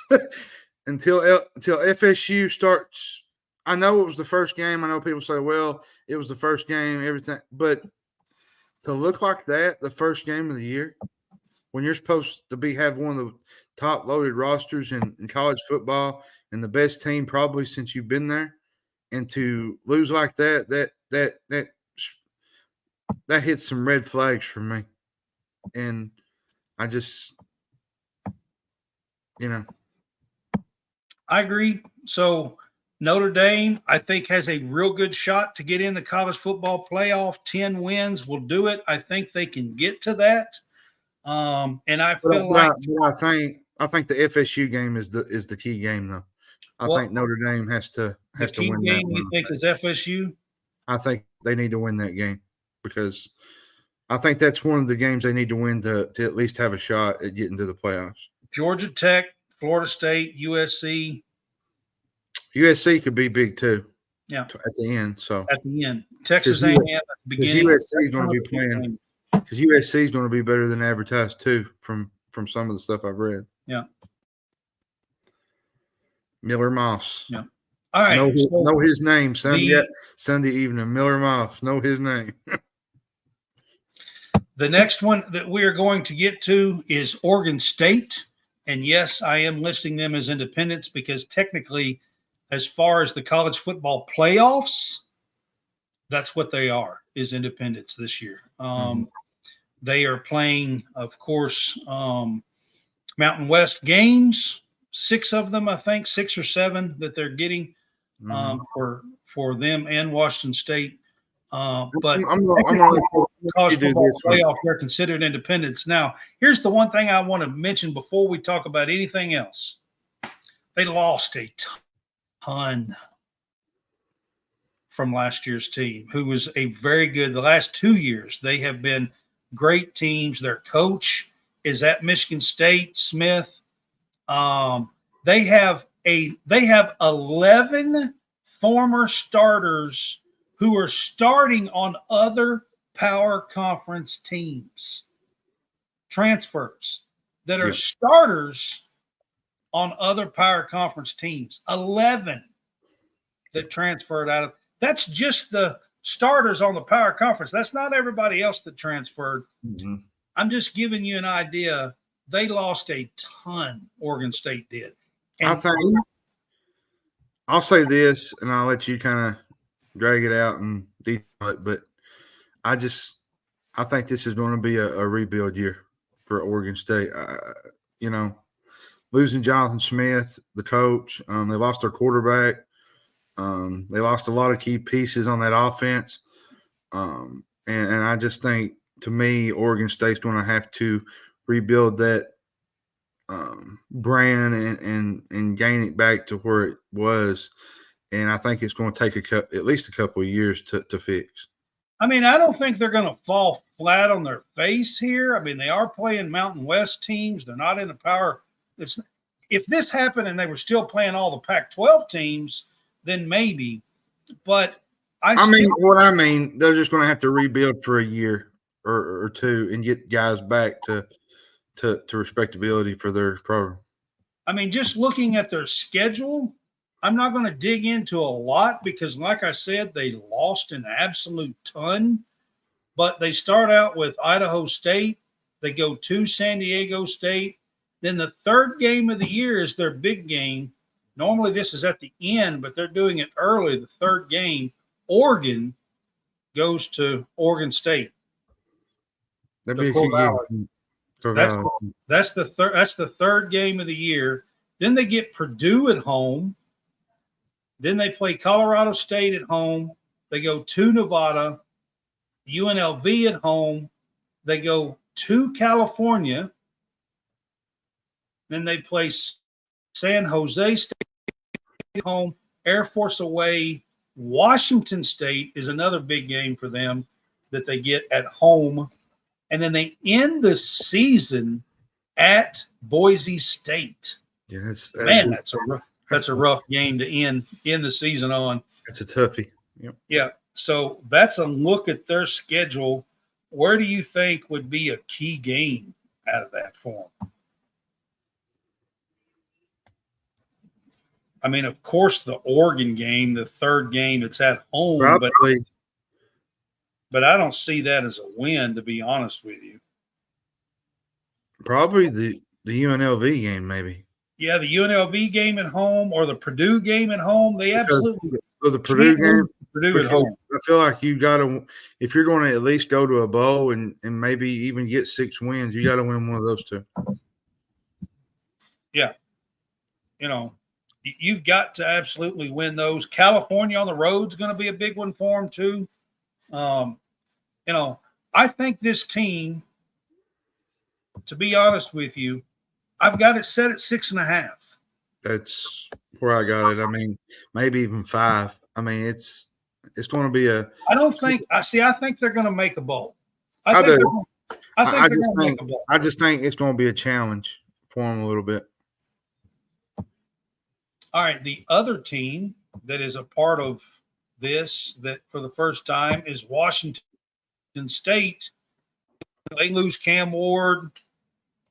until FSU starts. I know it was the first game. I know people say, well, it was the first game, everything. But to look like that, the first game of the year, when you're supposed to have one of the top loaded rosters in college football and the best team probably since you've been there, and to lose like that hits some red flags for me. And I just, I agree. So Notre Dame, I think, has a real good shot to get in the college football playoff. 10 wins will do it. I think they can get to that. And I feel I think the FSU game is the key game though. I think Notre Dame has to the key win game that one. you think is FSU? I think they need to win that game because I think that's one of the games they need to win to at least have a shot at getting to the playoffs. Georgia Tech, Florida State, USC. USC could be big too. Yeah, at the end. So at the end, Texas A&M at the beginning. USC is going to be playing. Because USC is going to be better than advertised too, from some of the stuff I've read. Yeah. Miller Moss. Yeah. All right. Know his name Sunday evening. Miller Moss. Know his name. The next one that we are going to get to is Oregon State. And yes, I am listing them as independents because technically, as far as the college football playoffs, that's what they are, is independents this year. They are playing, of course, Mountain West games, 6 of them, I think, 6 or 7 that they're getting for them and Washington State. But college football playoff, they're considered independents. Now, here's the one thing I want to mention before we talk about anything else. They lost a ton from last year's team, who was a very good. The last 2 years, they have been great teams. Their coach is at Michigan State, Smith. They have 11 former starters who are starting on other power conference teams, transfers that are starters on other power conference teams. 11 that transferred out of. That's just the starters on the power conference. That's not everybody else that transferred. I'm just giving you an idea. They lost a ton. Oregon State did. And I'll say this, and I'll let you kind of drag it out and detail it, but I think this is going to be a rebuild year for Oregon State. Losing Jonathan Smith, the coach, they lost their quarterback. They lost a lot of key pieces on that offense. And I just think, to me, Oregon State's going to have to rebuild that brand and gain it back to where it was. And I think it's going to take at least a couple of years to fix. I mean, I don't think they're going to fall flat on their face here. I mean, they are playing Mountain West teams. They're not in the power. If this happened and they were still playing all the Pac-12 teams, then maybe. But they're just going to have to rebuild for a year or two and get guys back to respectability for their program. I mean, just looking at their schedule, I'm not going to dig into a lot because, like I said, they lost an absolute ton. But they start out with Idaho State. They go to San Diego State. Then the third game of the year is their big game. Normally this is at the end, but they're doing it early. The third game, Oregon goes to Oregon State. That'd be a key game. That's the third game of the year. Then they get Purdue at home. Then they play Colorado State at home. They go to Nevada, UNLV at home. They go to California. Then they play San Jose State at home, Air Force away. Washington State is another big game for them that they get at home. And then they end the season at Boise State. Yes, man, that's a rough game to end the season on. It's a toughie. Yep. Yeah. So that's a look at their schedule. Where do you think would be a key game out of that for them? I mean, of course, the Oregon game, the third game, it's at home. Probably. But I don't see that as a win, to be honest with you. Probably the UNLV game, maybe. Yeah, the UNLV game at home or the Purdue game at home. They absolutely. For the Purdue game, Purdue at home. I feel like you got to, if you're going to at least go to a bowl and maybe even get 6 wins, you got to win one of those 2. Yeah. You've got to absolutely win those. California on the road is going to be a big one for them too. I think this team, to be honest with you, I've got it set at 6.5. That's where I got it. I mean, maybe even 5. I mean, it's going to be a. I don't think I think they're going to make a bowl. I I think do. they're I just going to make think a bowl. I just think it's going to be a challenge for them a little bit. All right, the other team that is a part of this that for the first time is Washington State. They lose Cam Ward.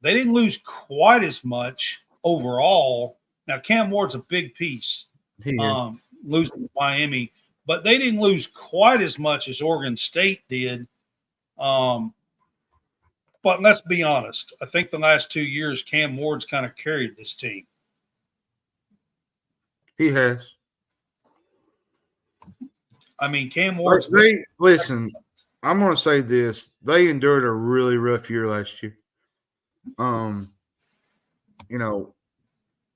They didn't lose quite as much overall. Now Cam Ward's a big piece, losing to Miami, but they didn't lose quite as much as Oregon State did. But let's be honest. I think the last 2 years, Cam Ward's kind of carried this team. He has. I mean, Cam Ward. Listen. I'm going to say this: they endured a really rough year last year. You know,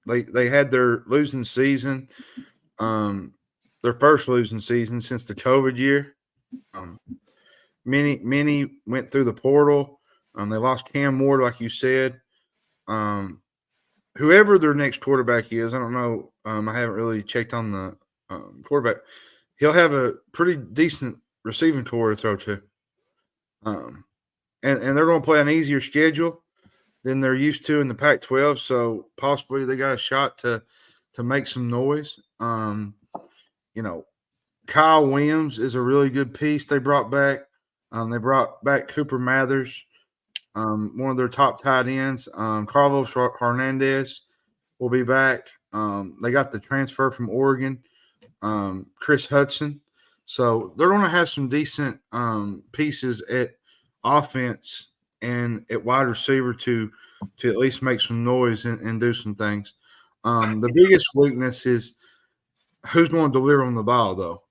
they had their losing season, their first losing season since the COVID year. Many went through the portal. They lost Cam Ward, like you said. Whoever their next quarterback is, I don't know. I haven't really checked on the quarterback. He'll have a pretty decent receiving core to throw to. And they're going to play an easier schedule than they're used to in the Pac-12, so possibly they got a shot to make some noise. You know, Kyle Williams is a really good piece they brought back. They brought back Cooper Mathers, one of their top tight ends. Carlos Hernandez will be back. They got the transfer from Oregon, Chris Hudson. So they're going to have some decent pieces at offense and at wide receiver to at least make some noise and do some things. The biggest weakness is who's going to deliver on the ball, though.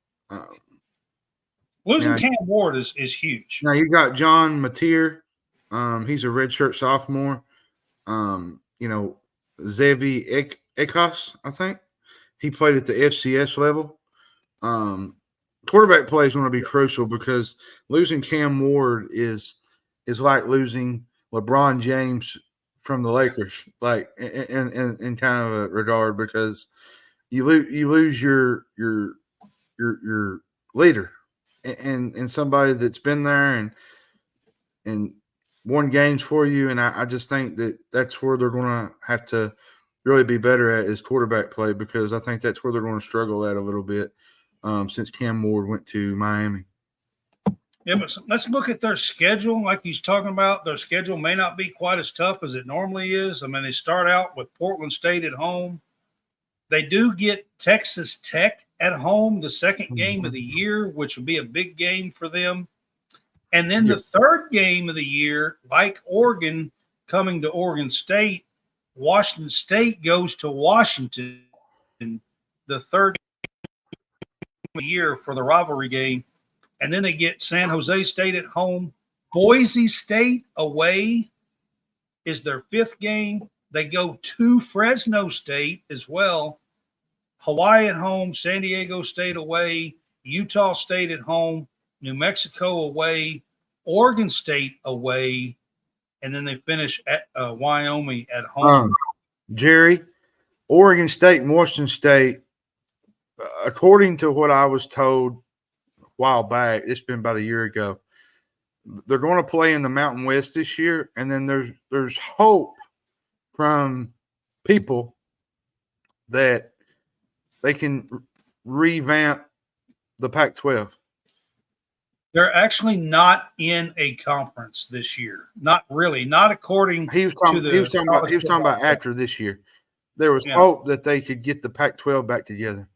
Losing Cam Ward is huge. Now you got John Mateer. He's a redshirt sophomore. You know, Zevi Ekos, I think. He played at the FCS level. Quarterback play is going to be crucial because losing Cam Ward is like losing LeBron James from the Lakers, like in kind of a regard, because you lose your leader and somebody that's been there and won games for you. And I just think that's where they're going to have to really be better at is quarterback play, because I think that's where they're going to struggle at a little bit since Cam Ward went to Miami. Yeah, but let's look at their schedule. Like he's talking about, their schedule may not be quite as tough as it normally is. I mean, they start out with Portland State at home. They do get Texas Tech at home, the second game of the year, which would be a big game for them. And then the third game of the year, like Oregon coming to Oregon State, Washington State goes to Washington the third game of the year for the rivalry game. And then they get San Jose State at home. Boise State away is their fifth game. They go to Fresno State as well. Hawaii at home, San Diego State away, Utah State at home, New Mexico away, Oregon State away, and then they finish at Wyoming at home. Jerry, Oregon State and Washington State, according to what I was told a while back, it's been about a year ago, they're going to play in the Mountain West this year, and then there's hope from people that they can revamp the Pac-12. They're actually not in a conference this year. Not really. Not according he was talking about after this year. There was hope that they could get the Pac-12 back together.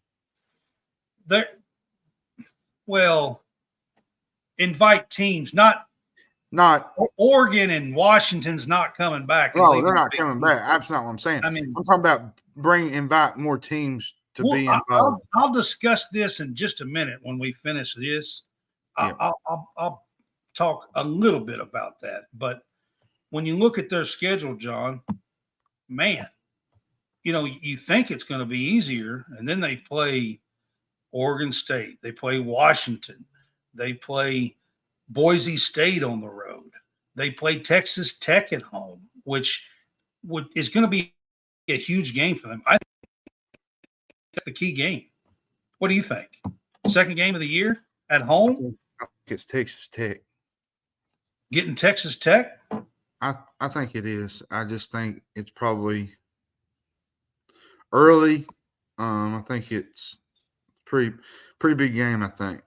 Invite teams, not Oregon and Washington's not coming back. No, they're not coming back. That's not what I'm saying. I mean, I'm talking about invite more teams to be involved. I'll discuss this in just a minute when we finish this. I'll talk a little bit about that. But when you look at their schedule, John, man, you think it's going to be easier, and then they play Oregon State, they play Washington, they play Boise State on the road, they play Texas Tech at home, which is going to be a huge game for them. I that's the key game. What do you think? Second game of the year at I home, think it's Texas Tech. getting Texas Tech? I think it is. I just think it's probably early. I think it's pretty big game, I think.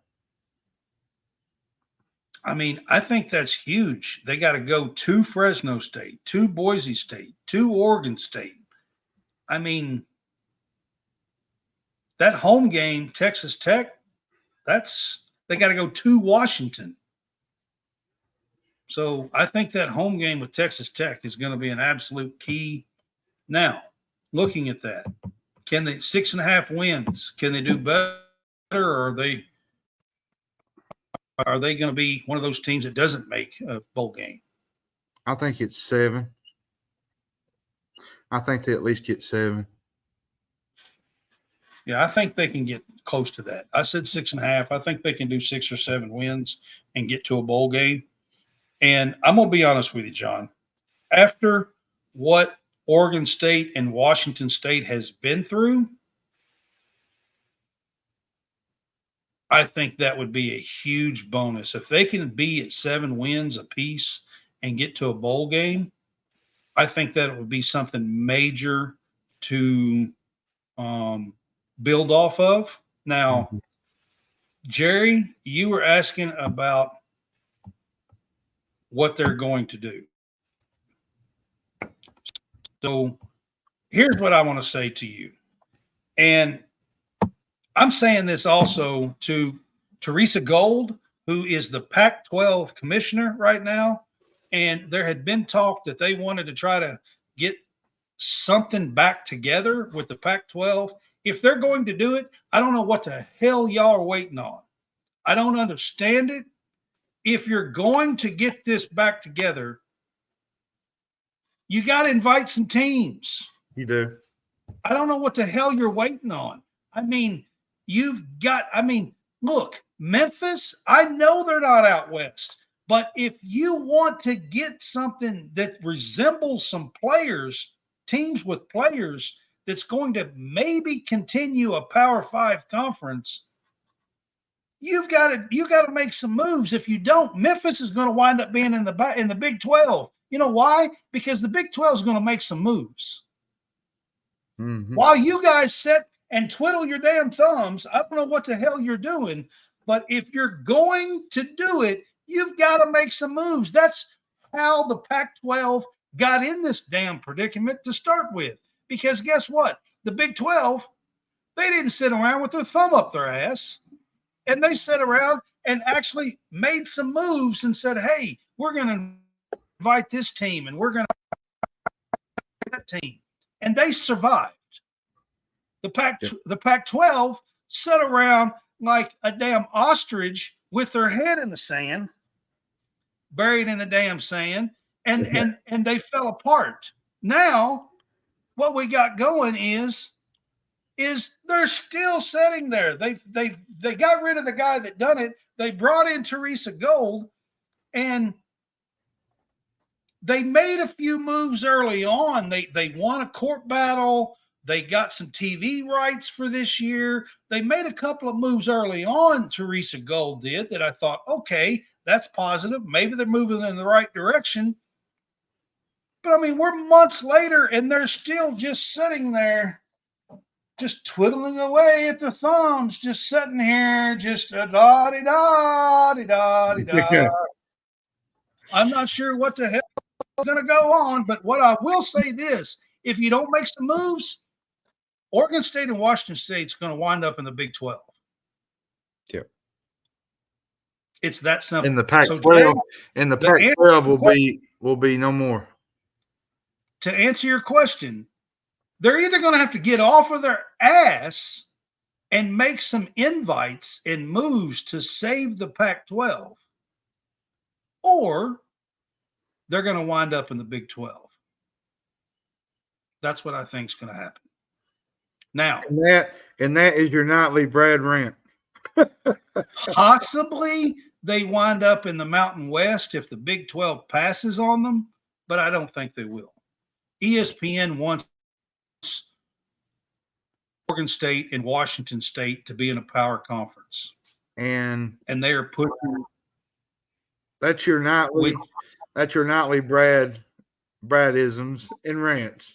I mean, I think that's huge. They got to go to Fresno State, to Boise State, to Oregon State. I mean, that home game, Texas Tech, they got to go to Washington. So I think that home game with Texas Tech is going to be an absolute key. Now, looking at that, can they 6.5 wins? Can they do better, or are they going to be one of those teams that doesn't make a bowl game? I think it's 7. I think they at least get 7. Yeah, I think they can get close to that. I said 6.5. I think they can do 6 or 7 wins and get to a bowl game. And I'm going to be honest with you, John. After what Oregon State and Washington State has been through, I think that would be a huge bonus. If they can be at 7 wins apiece and get to a bowl game, I think that it would be something major to build off of. Now, Jerry, you were asking about what they're going to do. So here's what I want to say to you. And I'm saying this also to Teresa Gold, who is the Pac-12 commissioner right now. And there had been talk that they wanted to try to get something back together with the Pac-12. If they're going to do it, I don't know what the hell y'all are waiting on. I don't understand it. If you're going to get this back together, you got to invite some teams. You do. I don't know what the hell you're waiting on. I mean, look, Memphis, I know they're not out west, but if you want to get something that resembles some players, teams with players that's going to maybe continue a Power 5 conference, you got to make some moves. If you don't, Memphis is going to wind up being in the Big 12. You know why? Because the Big 12 is going to make some moves. Mm-hmm. While you guys sit and twiddle your damn thumbs, I don't know what the hell you're doing, but if you're going to do it, you've got to make some moves. That's how the Pac-12 got in this damn predicament to start with. Because guess what? The Big 12, they didn't sit around with their thumb up their ass. And they sat around and actually made some moves and said, hey, we're going to invite this team and we're going to that team. And they survived. The Pac-12 sat around like a damn ostrich with their head in the sand, buried in the damn sand, and they fell apart. Now, what we got going is they're still sitting there. They got rid of the guy that done it. They brought in Teresa Gold, and they made a few moves early on. They won a court battle. They got some TV rights for this year. They made a couple of moves early on, Teresa Gold did, that I thought, okay, that's positive. Maybe they're moving in the right direction. But, I mean, we're months later, and they're still just sitting there, just twiddling away at their thumbs, just sitting here, just da-di-da-di-da-di-da. I'm not sure what the hell is going to go on, but what I will say this, if you don't make some moves, Oregon State and Washington State is going to wind up in the Big 12. Yeah. It's that simple. In the Pac-12, Pac-12 will be no more. To answer your question, they're either going to have to get off of their ass and make some invites and moves to save the Pac-12, or they're going to wind up in the Big 12. That's what I think is going to happen. Now, and that is your nightly Brad rant. Possibly they wind up in the Mountain West if the Big 12 passes on them, but I don't think they will. ESPN wants Oregon State and Washington State to be in a power conference. And they are pushing. That's your nightly Bradisms and rants.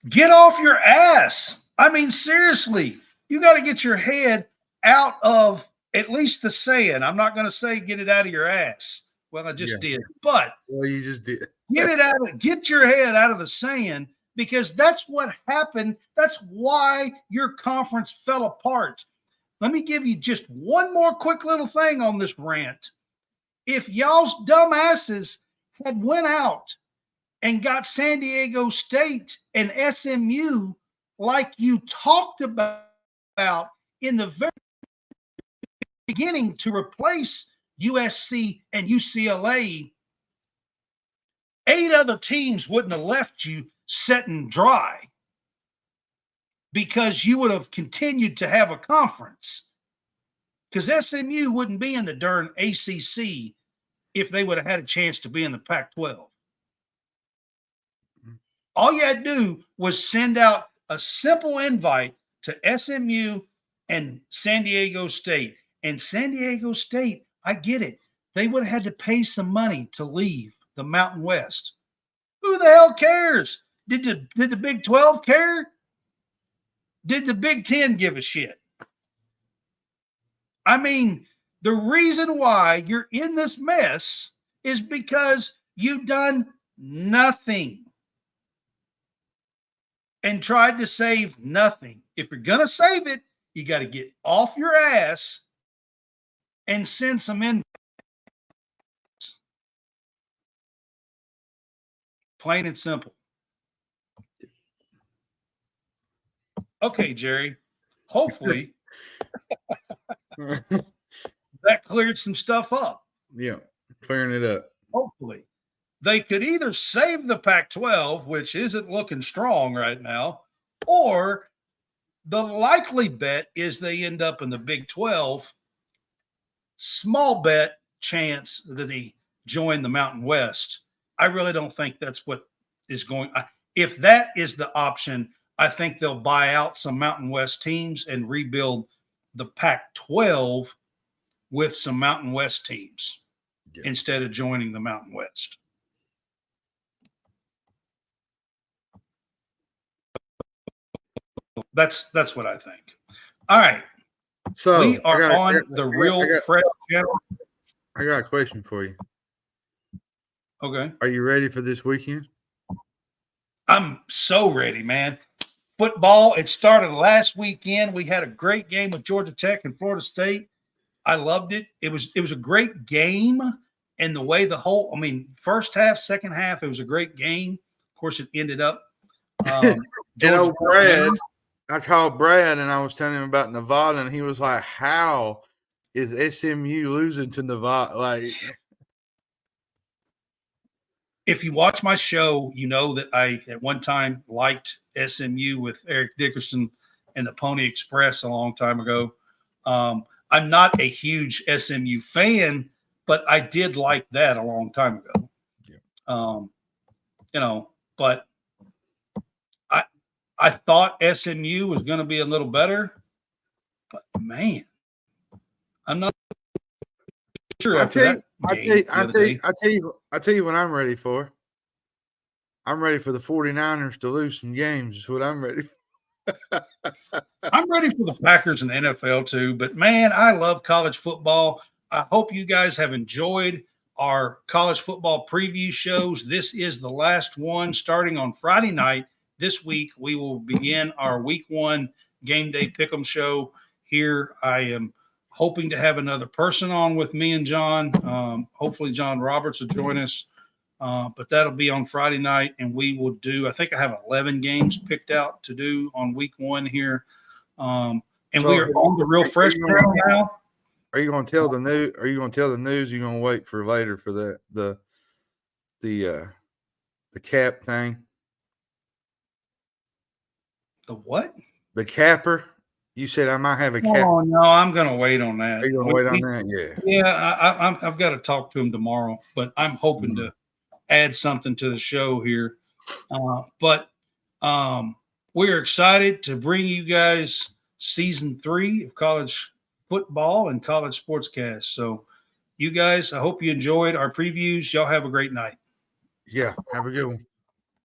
Get off your ass. I mean, seriously, you got to get your head out of at least the sand. I'm not going to say get it out of your ass. Well, I just did, but you just did. Get your head out of the sand, because that's what happened. That's why your conference fell apart. Let me give you just one more quick little thing on this rant. If y'all's dumbasses had went out and got San Diego State and SMU like you talked about in the very beginning to replace USC and UCLA, 8 other teams wouldn't have left you setting dry, because you would have continued to have a conference. Because SMU wouldn't be in the darn ACC if they would have had a chance to be in the Pac-12. All you had to do was send out a simple invite to SMU and San Diego State. And San Diego State, I get it. They would have had to pay some money to leave the Mountain West. Who the hell cares? Did the Big 12 care? Did the Big 10 give a shit? I mean, the reason why you're in this mess is because you've done nothing and tried to save nothing. If you're going to save it, you got to get off your ass and send some in. Plain and simple. Okay, Jerry. Hopefully that cleared some stuff up. Yeah, clearing it up. Hopefully. They could either save the Pac-12, which isn't looking strong right now, or the likely bet is they end up in the Big 12. Small bet chance that they join the Mountain West. I really don't think that's what is going. If that is the option, I think they'll buy out some Mountain West teams and rebuild the Pac-12 with some Mountain West teams instead of joining the Mountain West. That's what I think. All right. So we are on the Real Fresh channel. I got a question for you. Okay. Are you ready for this weekend? I'm so ready, man. Football, it started last weekend. We had a great game with Georgia Tech and Florida State. I loved it. It was a great game, and the way first half, second half, it was a great game. Of course, it ended up. Brad, I called Brad and I was telling him about Nevada, and he was like, "How is SMU losing to Nevada?" Like, if you watch my show, you know that I at one time liked SMU with Eric Dickerson and the Pony Express a long time ago. I'm not a huge SMU fan, but I did like that a long time ago. Yeah. But I thought SMU was going to be a little better, but man, I'm not sure. I tell you what I'm ready for. I'm ready for the 49ers to lose some games. Is what I'm ready for. I'm ready for the Packers and NFL too, but man, I love college football. I hope you guys have enjoyed our college football preview shows. This is the last one starting on Friday night. This week, we will begin our week 1 game day pick'em show here. I am hoping to have another person on with me and John. Hopefully John Roberts will join us. But that'll be on Friday night, and we will do, I think I have 11 games picked out to do on week 1 here. And so we are on the Real Fresh channel now. Are you going to tell the news? Are you going to tell the news? Or are you going to wait for later for the cap thing? The what? The capper. You said I might have a cap. Oh no, I'm going to wait on that. Are you going to wait on that? Yeah. Yeah, I've got to talk to him tomorrow, but I'm hoping to add something to the show here. But We're excited to bring you guys season 3 of college football and college sportscast. So, you guys, I hope you enjoyed our previews. Y'all have a great night. Yeah, have a good one.